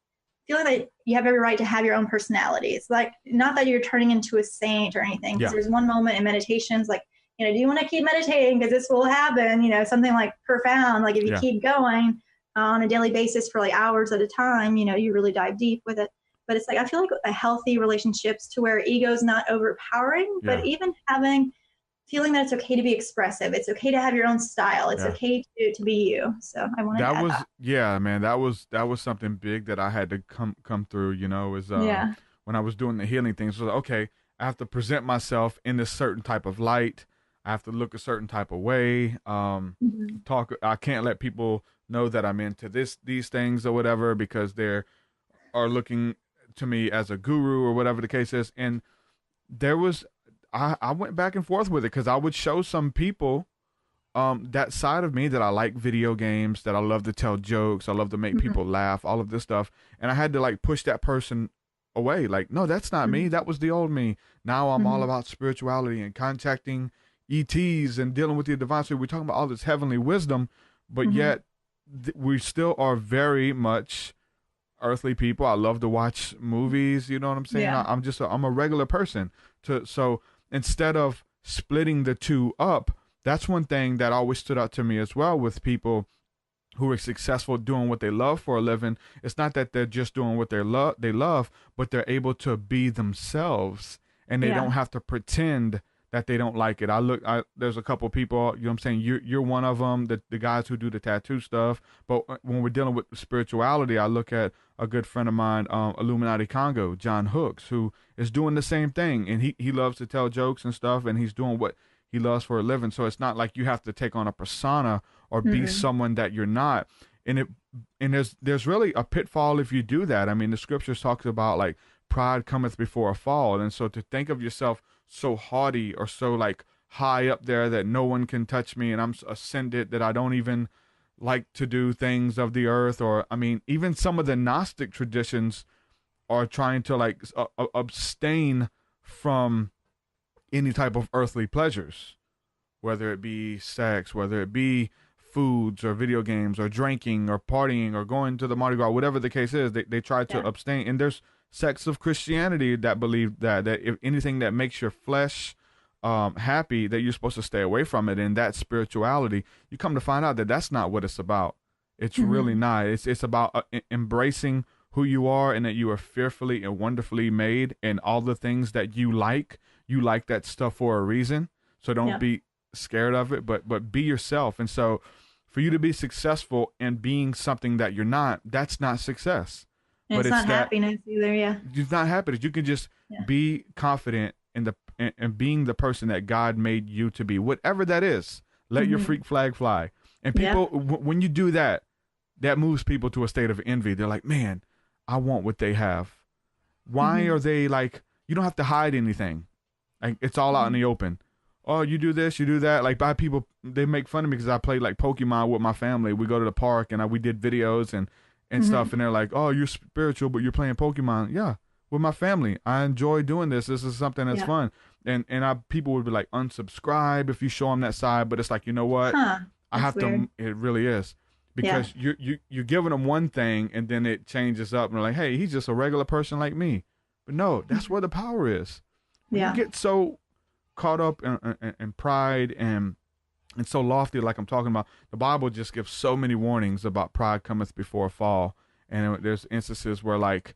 feeling that you have every right to have your own personality. It's like, not that you're turning into a saint or anything, because there's one moment in meditations, like, do you want to keep meditating because this will happen, something like profound, like if you keep going on a daily basis for like hours at a time, you really dive deep with it. But it's like, I feel like a healthy relationships to where ego is not overpowering, but even feeling that it's okay to be expressive. It's okay to have your own style. It's okay to be you. So I want to add that. Man, that was something big that I had to come through, when I was doing the healing things. So okay, I have to present myself in this certain type of light. I have to look a certain type of way. I can't let people know that I'm into these things or whatever, because they are looking to me as a guru or whatever the case is. And there was, I went back and forth with it, because I would show some people that side of me that I like video games, that I love to tell jokes, I love to make people laugh, all of this stuff. And I had to like push that person away. Like, no, that's not me. That was the old me. Now I'm all about spirituality and contacting ETs and dealing with the divine. So we're talking about all this heavenly wisdom, but yet we still are very much earthly people. I love to watch movies. You know what I'm saying? Yeah. I'm a regular person. So instead of splitting the two up, that's one thing that always stood out to me as well with people who are successful doing what they love for a living. It's not that they're just doing what they love, but they're able to be themselves, and they don't have to pretend that they don't like it. There's a couple of people, you know what I'm saying? You're one of them, the guys who do the tattoo stuff. But when we're dealing with spirituality, I look at a good friend of mine, Illuminati Congo, John Hooks, who is doing the same thing. And he loves to tell jokes and stuff, and he's doing what he loves for a living. So it's not like you have to take on a persona or be someone that you're not. And there's really a pitfall if you do that. I mean, the scriptures talks about like pride cometh before a fall. And so to think of yourself so haughty or so like high up there that no one can touch me and I'm ascended, that I don't even like to do things of the earth. Or, I mean, even some of the Gnostic traditions are trying to like abstain from any type of earthly pleasures, whether it be sex, whether it be foods or video games or drinking or partying or going to the Mardi Gras, whatever the case is, they try to abstain. And there's sects of Christianity that believe that if anything that makes your flesh happy, that you're supposed to stay away from it. And that spirituality, you come to find out that that's not what it's about. It's really not. It's about embracing who you are, and that you are fearfully and wonderfully made, and all the things that you like that stuff for a reason. So don't be scared of it, but be yourself. And so for you to be successful in being something that you're not, that's not success. And but it's not happiness either. Yeah. It's not happiness. You can just be confident in being the person that God made you to be, whatever that is. Let your freak flag fly. And people, when you do that, that moves people to a state of envy. They're like, man, I want what they have. Why are they like, you don't have to hide anything. Like, it's all out in the open. Oh, you do this, you do that. Like, by people, they make fun of me because I played like Pokemon with my family. We go to the park and we did videos and stuff. And they're like, oh, you're spiritual, but you're playing Pokemon. Yeah, with my family. I enjoy doing this. This is something that's fun. And people would be like, unsubscribe if you show them that side. But it's like, you know what? I have weird. It really is. Because you're giving them one thing and then it changes up and they're like, hey, he's just a regular person like me. But no, that's where the power is. When you get so caught up in pride and so lofty, like I'm talking about, the Bible just gives so many warnings about pride cometh before a fall. And there's instances where like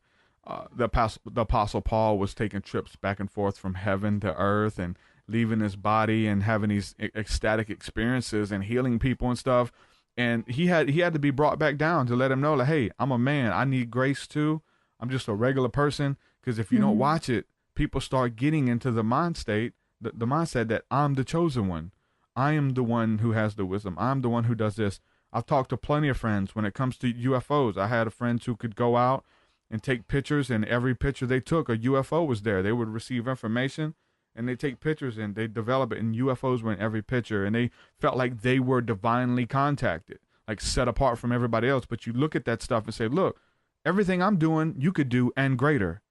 the Apostle Paul was taking trips back and forth from heaven to earth and leaving his body and having these ecstatic experiences and healing people and stuff. And he had to be brought back down to let him know, like, hey, I'm a man. I need grace too. I'm just a regular person. Because if you don't watch it, people start getting into the mind state, the mindset that I'm the chosen one. I am the one who has the wisdom. I'm the one who does this. I've talked to plenty of friends when it comes to UFOs. I had friends who could go out and take pictures, and every picture they took, a UFO was there. They would receive information, and they take pictures, and they develop it, and UFOs were in every picture, and they felt like they were divinely contacted, like set apart from everybody else. But you look at that stuff and say, look, everything I'm doing, you could do and greater.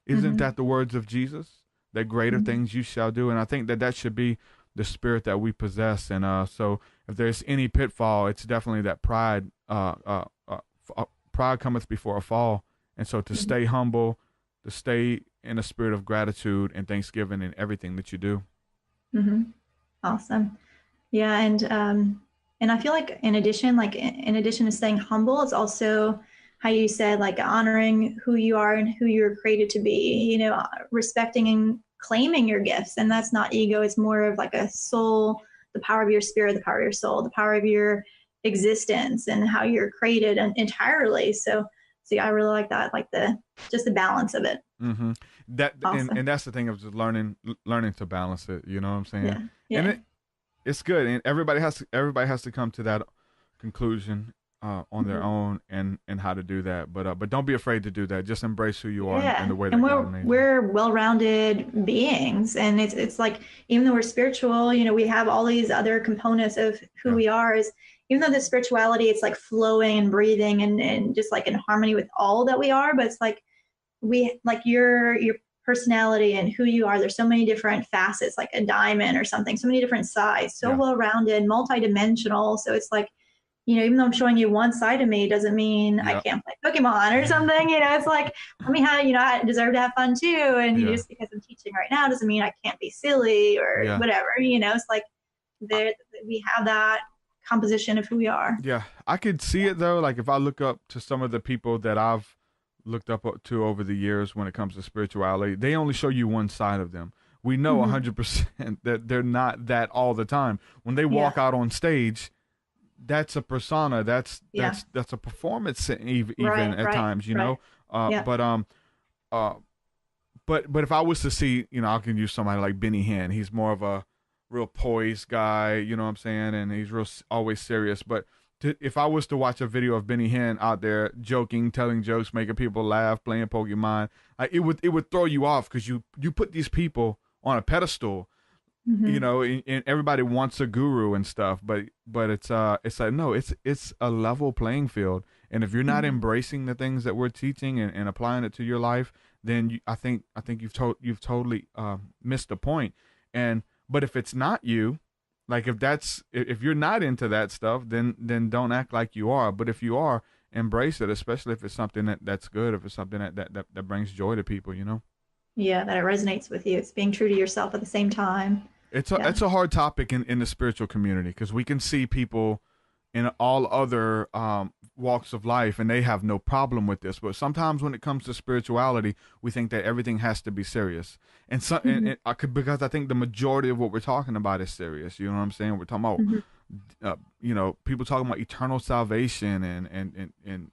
Isn't that the words of Jesus? That greater things you shall do. And I think that should be the spirit that we possess. And so if there's any pitfall, it's definitely that pride. Pride cometh before a fall. And so to stay humble, to stay in a spirit of gratitude and thanksgiving in everything that you do. Awesome. Yeah. And I feel like in addition to staying humble, it's also how you said, like, honoring who you are and who you're created to be, respecting and claiming your gifts. And that's not ego. It's more of like a soul, the power of your spirit, the power of your soul, the power of your existence and how you're created entirely. So I really like that, like just the balance of it. That awesome. and that's the thing of just learning to balance it. You know what I'm saying? Yeah. And it's good. And everybody has to come to that conclusion. on their own and how to do that. But don't be afraid to do that. Just embrace who you are and the way that and God made you. we're well-rounded beings, and it's like, even though we're spiritual, we have all these other components of who we are. Is even though the spirituality, it's like flowing and breathing and just like in harmony with all that we are, but it's like your personality and who you are, there's so many different facets, like a diamond or something, so many different sides, so well-rounded, multi-dimensional. So it's like, even though I'm showing you one side of me, doesn't mean I can't play Pokemon or something. It's like, let me have, I deserve to have fun too. And just because I'm teaching right now doesn't mean I can't be silly or whatever. It's like we have that composition of who we are. Yeah, I could see it though. Like if I look up to some of the people that I've looked up to over the years when it comes to spirituality, they only show you one side of them. We know 100% that they're not that all the time. When they walk out on stage, that's a persona. That's a performance even at times, you know. But if I was to see, I can use somebody like Vinny. He's more of a real poised guy, you know what I'm saying, and he's always serious. But if I was to watch a video of Vinny out there joking, telling jokes, making people laugh, playing Pokemon, it would throw you off because you put these people on a pedestal. And everybody wants a guru and stuff, but it's like, no, it's a level playing field. And if you're not embracing the things that we're teaching and applying it to your life, then I think you've totally missed the point. But if it's not you, like if you're not into that stuff, then don't act like you are. But if you are, embrace it, especially if it's something that's good, if it's something that brings joy to people, Yeah, that it resonates with you. It's being true to yourself at the same time. It's a hard topic in the spiritual community because we can see people in all other walks of life and they have no problem with this. But sometimes when it comes to spirituality, we think that everything has to be serious. Because I think the majority of what we're talking about is serious. You know what I'm saying? We're talking about, people talking about eternal salvation and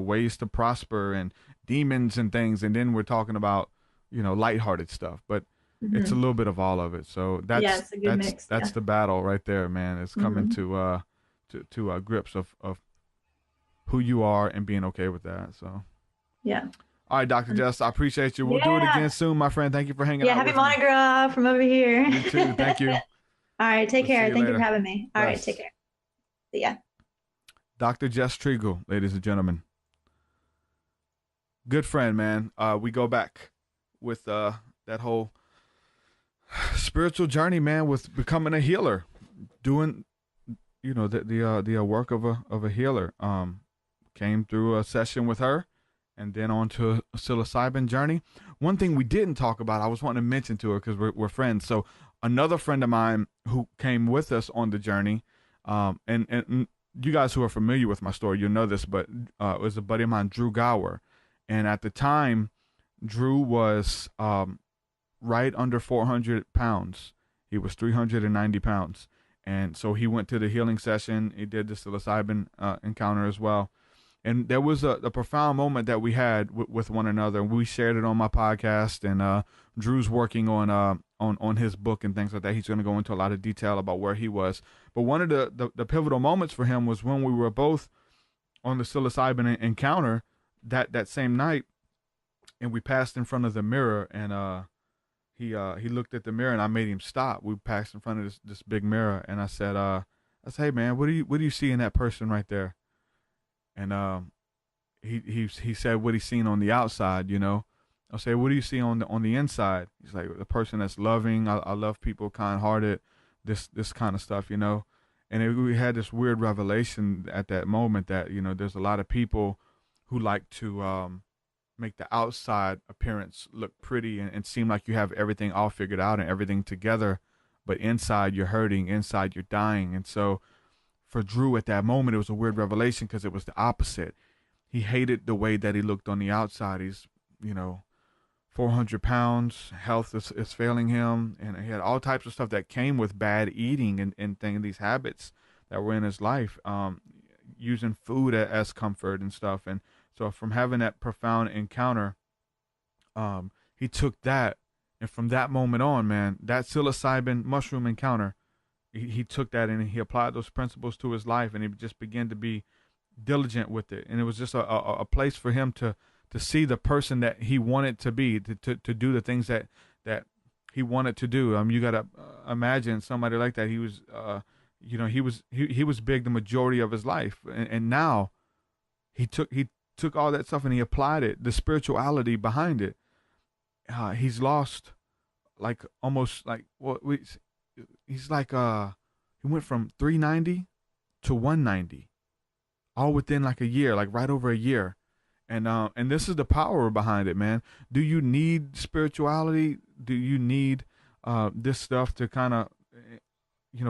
ways to prosper and demons and things. And then we're talking about, lighthearted stuff. But it's a little bit of all of it. So that's a good mix. That's the battle right there, man. It's coming to grips of who you are and being okay with that. So all right, Dr. Jess, I appreciate you. We'll do it again soon, my friend. Thank you for hanging out. Yeah, happy Mardi Gras from over here. You too. Thank you. All right, take care. Thank you for having me. All right, take care. See ya. Dr. Jess Tregle, ladies and gentlemen. Good friend, man. We go back with that whole spiritual journey, man, with becoming a healer, doing the work of a healer. Came through a session with her and then on to a psilocybin journey. One thing we didn't talk about, I was wanting to mention to her because we're friends. So another friend of mine who came with us on the journey, and you guys who are familiar with my story, you'll know this, but it was a buddy of mine, Drew Gower. And at the time, Drew was right under 400 pounds. He was 390 pounds. And so he went to the healing session. He did the psilocybin encounter as well. And there was a profound moment that we had with one another. We shared it on my podcast. And Drew's working on his book and things like that. He's going to go into a lot of detail about where he was. But one of the pivotal moments for him was when we were both on the psilocybin encounter that same night. And we passed in front of the mirror, and he looked at the mirror, and I made him stop. We passed in front of this big mirror, and I said, "Hey man, what do you see in that person right there?" And he said what he's seen on the outside, I said, "What do you see on the inside?" He's like, "The person that's loving. I love people, kind-hearted, this kind of stuff, And we had this weird revelation at that moment that there's a lot of people who like to make the outside appearance look pretty and seem like you have everything all figured out and everything together, but inside you're hurting, inside you're dying. And so for Drew at that moment, it was a weird revelation because it was the opposite. He hated the way that he looked on the outside. He's, 400 pounds, health is failing him, and he had all types of stuff that came with bad eating and these habits that were in his life, using food as comfort and stuff. And so from having that profound encounter, he took that, and from that moment on, man, that psilocybin mushroom encounter, he took that and he applied those principles to his life, and he just began to be diligent with it, and it was just a place for him to see the person that he wanted to be, to do the things that he wanted to do. You gotta imagine somebody like that. He was, he was big the majority of his life, and now he took all that stuff and he applied it, the spirituality behind it. He's lost like almost like he's like he went from 390 to 190, all within like a year, like right over a year. And this is the power behind it, man. Do you need spirituality? Do you need this stuff to kind of,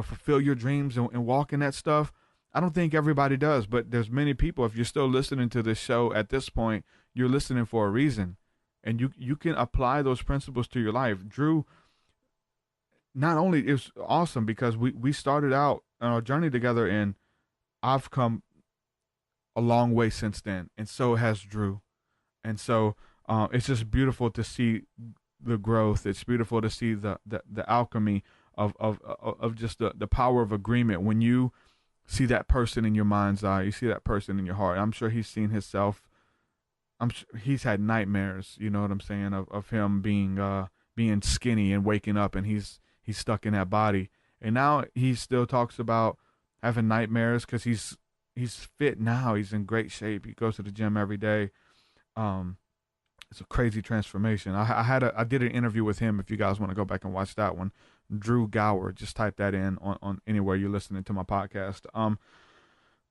fulfill your dreams and walk in that stuff? I don't think everybody does, but there's many people. If you're still listening to this show at this point, you're listening for a reason, and you can apply those principles to your life. Drew, not only is awesome because we started out on our journey together, and I've come a long way since then, and so has Drew. And so it's just beautiful to see the growth. It's beautiful to see the alchemy of just the power of agreement. When you see that person in your mind's eye, you see that person in your heart. I'm sure he's seen himself. I'm sure he's had nightmares, you know what I'm saying, of him being skinny and waking up and he's stuck in that body. And now he still talks about having nightmares because he's fit now. He's in great shape. He goes to the gym every day. It's a crazy transformation. I did an interview with him. If you guys want to go back and watch that one, Drew Gower, just type that in on anywhere you're listening to my podcast.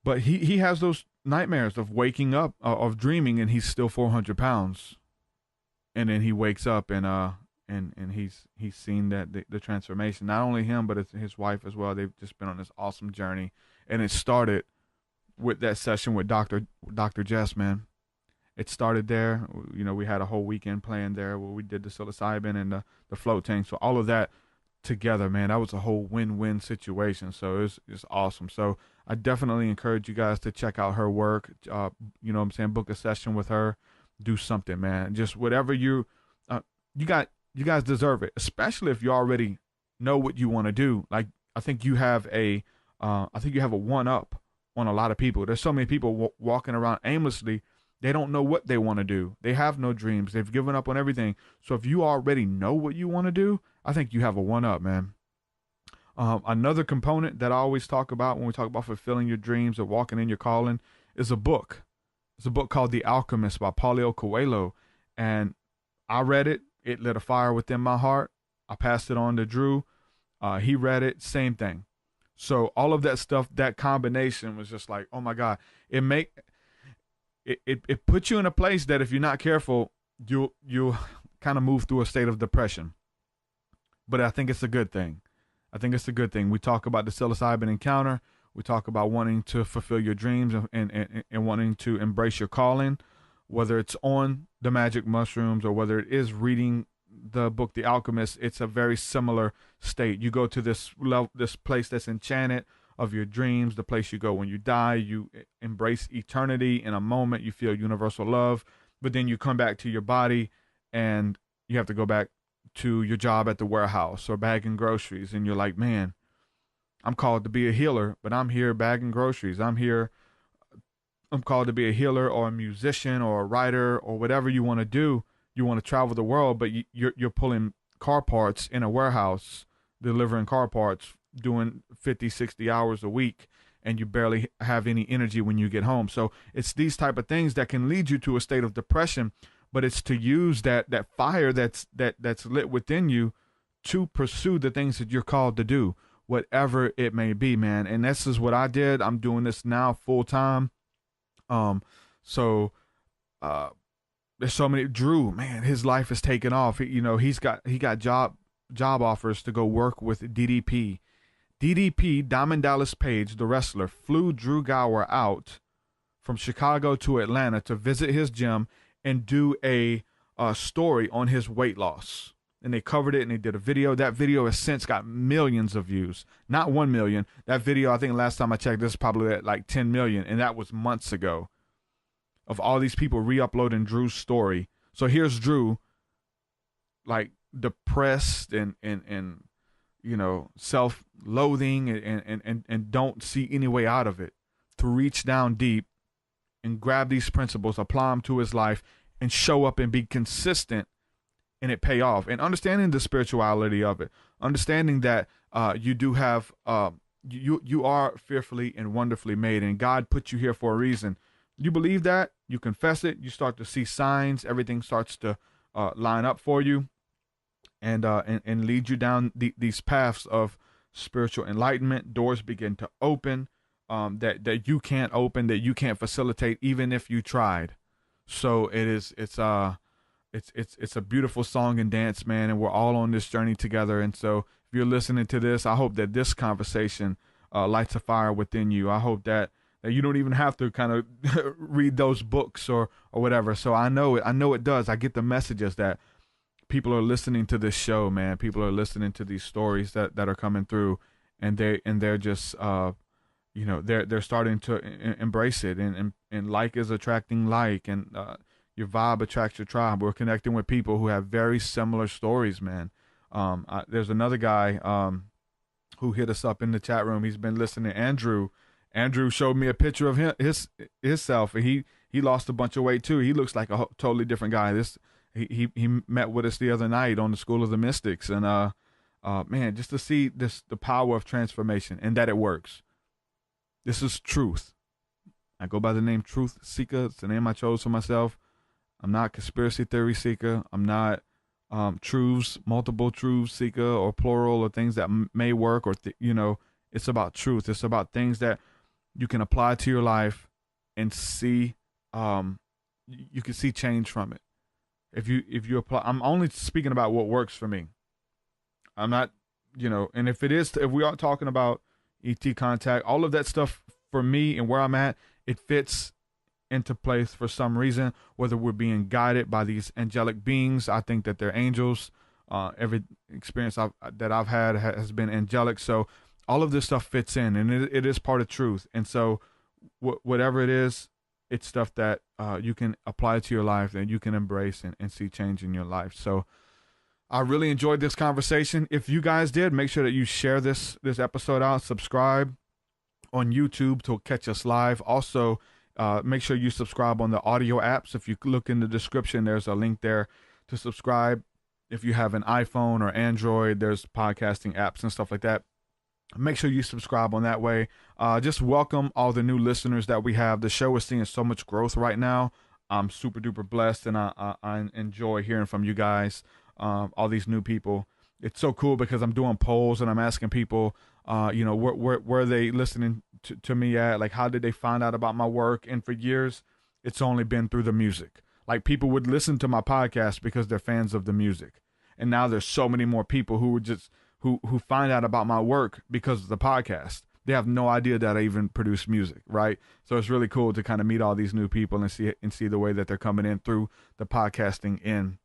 But he has those nightmares of waking up, of dreaming, and he's still 400 pounds. And then he wakes up and he's seen that the transformation, not only him, but his wife as well. They've just been on this awesome journey. And it started with that session with Dr.Jess, man. It started there. We had a whole weekend planned there where we did the psilocybin and the float tank. So all of that together, man, that was a whole win-win situation. So it's awesome. So I definitely encourage you guys to check out her work. Book a session with her, do something, man. Just whatever you guys deserve it, especially if you already know what you want to do. Like, I think you have a one up on a lot of people. There's so many people walking around aimlessly. They don't know what they want to do. They have no dreams. They've given up on everything. So if you already know what you want to do, I think you have a one up, man. Another component that I always talk about when we talk about fulfilling your dreams or walking in your calling is a book. It's a book called The Alchemist by Paulo Coelho. And I read it. It lit a fire within my heart. I passed it on to Drew. He read it. Same thing. So all of that stuff, that combination was just like, oh my God, it puts you in a place that if you're not careful, you'll kind of move through a state of depression. But I think it's a good thing. We talk about the psilocybin encounter. We talk about wanting to fulfill your dreams and wanting to embrace your calling, whether it's on the magic mushrooms or whether it is reading the book, The Alchemist. It's a very similar state. You go to this place that's enchanted of your dreams, the place you go when you die. You embrace eternity in a moment. You feel universal love, but then you come back to your body and you have to go back to your job at the warehouse or bagging groceries. And you're like, man, I'm called to be a healer, but I'm here bagging groceries. I'm called to be a healer or a musician or a writer or whatever you want to do. You want to travel the world, but you're pulling car parts in a warehouse, delivering car parts, doing 50, 60 hours a week, and you barely have any energy when you get home. So it's these type of things that can lead you to a state of depression, but it's to use that fire that's lit within you to pursue the things that you're called to do, whatever it may be, man. And this is what I did. I'm doing this now full time. There's so many. Drew, man, his life is taken off. He got job offers to go work with DDP. Diamond Dallas Page, the wrestler, flew Drew Gower out from Chicago to Atlanta to visit his gym and do a story on his weight loss. And they covered it and they did a video. That video has since got millions of views. Not 1 million. That video, I think last time I checked, this is probably at like 10 million. And that was months ago. Of all these people re-uploading Drew's story. So here's Drew, like depressed and self-loathing and don't see any way out of it. To reach down deep and grab these principles, apply them to his life, and show up and be consistent, and it pay off. And understanding the spirituality of it, understanding that you do have you are fearfully and wonderfully made, and God put you here for a reason. You believe that, you confess it, you start to see signs, everything starts to line up for you, and lead you down these paths of spiritual enlightenment. Doors begin to open that you can't open, that you can't facilitate, even if you tried. So it's a beautiful song and dance, man, and we're all on this journey together. And so if you're listening to this, I hope that this conversation lights a fire within you. I hope that you don't even have to kind of read those books or whatever. So I know it does. I get the messages that people are listening to this show, man. People are listening to these stories that are coming through, and they're just they're starting to embrace it, and like is attracting like, and your vibe attracts your tribe. We're connecting with people who have very similar stories, man. There's another guy who hit us up in the chat room. He's been listening. Andrew showed me a picture of himself, and he lost a bunch of weight too. He looks like a totally different guy. He met with us the other night on the School of the Mystics, and man, just to see the power of transformation and that it works. This is truth. I go by the name TruthSeekah. It's the name I chose for myself. I'm not conspiracy theory seeker. I'm not multiple truths seeker, or plural, or things that may work, or it's about truth. It's about things that you can apply to your life and see. You can see change from it. If you apply, I'm only speaking about what works for me. I'm not, and if we are talking about ET contact, all of that stuff for me and where I'm at, it fits into place for some reason, whether we're being guided by these angelic beings. I think that they're angels. Every experience that I've had has been angelic. So all of this stuff fits in, and it is part of truth. And so whatever it is, it's stuff that you can apply to your life, and you can embrace and see change in your life. So I really enjoyed this conversation. If you guys did, make sure that you share this episode out, subscribe on YouTube to catch us live. Also, make sure you subscribe on the audio apps. If you look in the description, there's a link there to subscribe. If you have an iPhone or Android, there's podcasting apps and stuff like that. Make sure you subscribe on that way. Just welcome all the new listeners that we have. The show is seeing so much growth right now. I'm super duper blessed, and I enjoy hearing from you guys, all these new people. It's so cool because I'm doing polls and I'm asking people, where are they listening to me at? Like, how did they find out about my work? And for years, it's only been through the music. Like, people would listen to my podcast because they're fans of the music. And now there's so many more people who who find out about my work because of the podcast. They have no idea that I even produce music, right? So it's really cool to kind of meet all these new people and see the way that they're coming in through the podcasting in.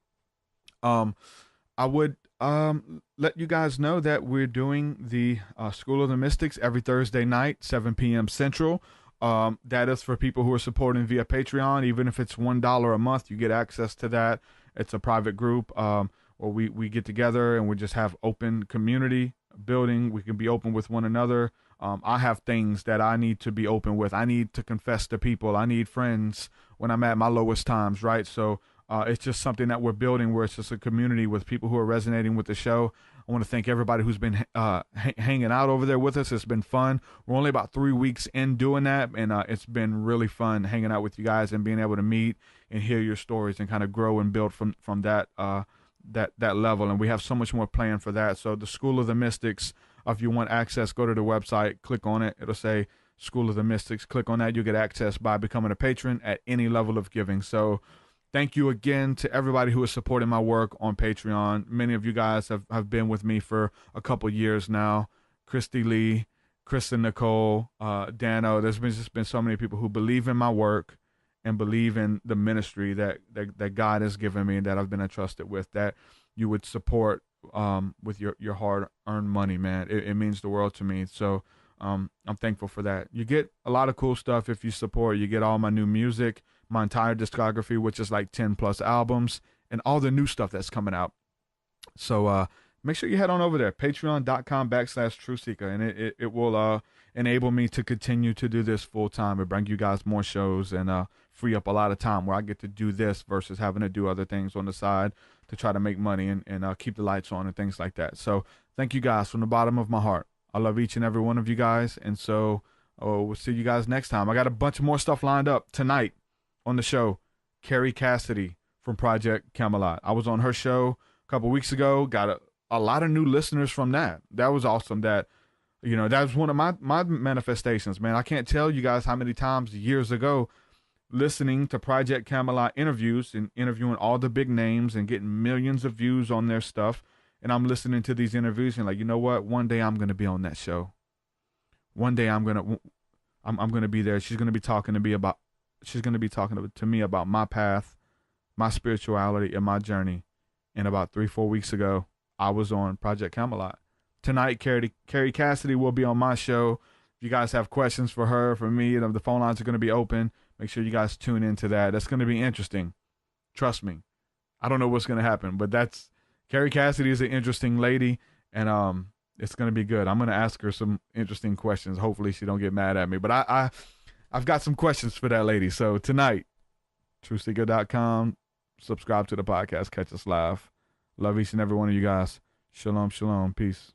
I would let you guys know that we're doing the School of the Mystics every Thursday night, 7 p.m. Central. That is for people who are supporting via Patreon. Even if it's $1 a month, you get access to that. It's a private group where we get together and we just have open community building. We can be open with one another. I have things that I need to be open with. I need to confess to people. I need friends when I'm at my lowest times, right? So it's just something that we're building where it's just a community with people who are resonating with the show. I want to thank everybody who's been hanging out over there with us. It's been fun. We're only about 3 weeks in doing that, and it's been really fun hanging out with you guys and being able to meet and hear your stories and kind of grow and build from that level. And we have so much more planned for that. So the School of the Mystics, if you want access, go to the website, click on it. It'll say School of the Mystics. Click on that. You get access by becoming a patron at any level of giving. So thank you again to everybody who is supporting my work on Patreon. Many of you guys have been with me for a couple years now. Christy Lee, Kristen Nicole, Dano. There's just been so many people who believe in my work and believe in the ministry that God has given me and that I've been entrusted with, that you would support with your hard-earned money, man. It means the world to me. So I'm thankful for that. You get a lot of cool stuff if you support. You get all my new music, my entire discography, which is like 10 plus albums, and all the new stuff that's coming out. So make sure you head on over there, patreon.com/TruthSeekah, and it will enable me to continue to do this full time and bring you guys more shows and free up a lot of time where I get to do this versus having to do other things on the side to try to make money and keep the lights on and things like that. So thank you guys from the bottom of my heart. I love each and every one of you guys, and so we'll see you guys next time. I got a bunch more stuff lined up tonight on the show. Carrie Cassidy from Project Camelot. I was on her show a couple weeks ago. Got a lot of new listeners from that. That was awesome. That was one of my manifestations, man. I can't tell you guys how many times years ago listening to Project Camelot interviews and interviewing all the big names and getting millions of views on their stuff. And I'm listening to these interviews and like, you know what? One day I'm going to be on that show. One day I'm going to be there. She's going to be talking to me about my path, my spirituality, and my journey. And about 3-4 weeks ago, I was on Project Camelot. Tonight, Carrie Cassidy will be on my show. If you guys have questions for her, for me, the phone lines are going to be open. Make sure you guys tune into that. That's going to be interesting. Trust me. I don't know what's going to happen, but Carrie Cassidy is an interesting lady, and it's going to be good. I'm going to ask her some interesting questions. Hopefully she don't get mad at me, but I've got some questions for that lady. So tonight, TruthSeekah.com, subscribe to the podcast, catch us live. Love each and every one of you guys. Shalom, shalom, peace.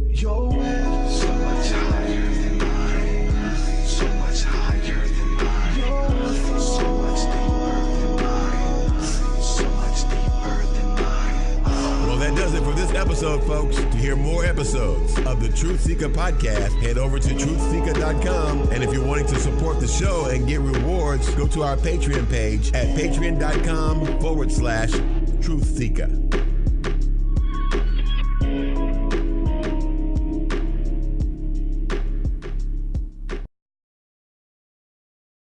Your way is so much higher than mine, so much higher than mine, so much deeper than mine, so much deeper than mine. Well, that does it for this episode, folks. To hear more episodes of the TruthSeekah podcast, head over to TruthSeekah.com. And if you're wanting to support the show and get rewards, go to our Patreon page at patreon.com/TruthSeekah.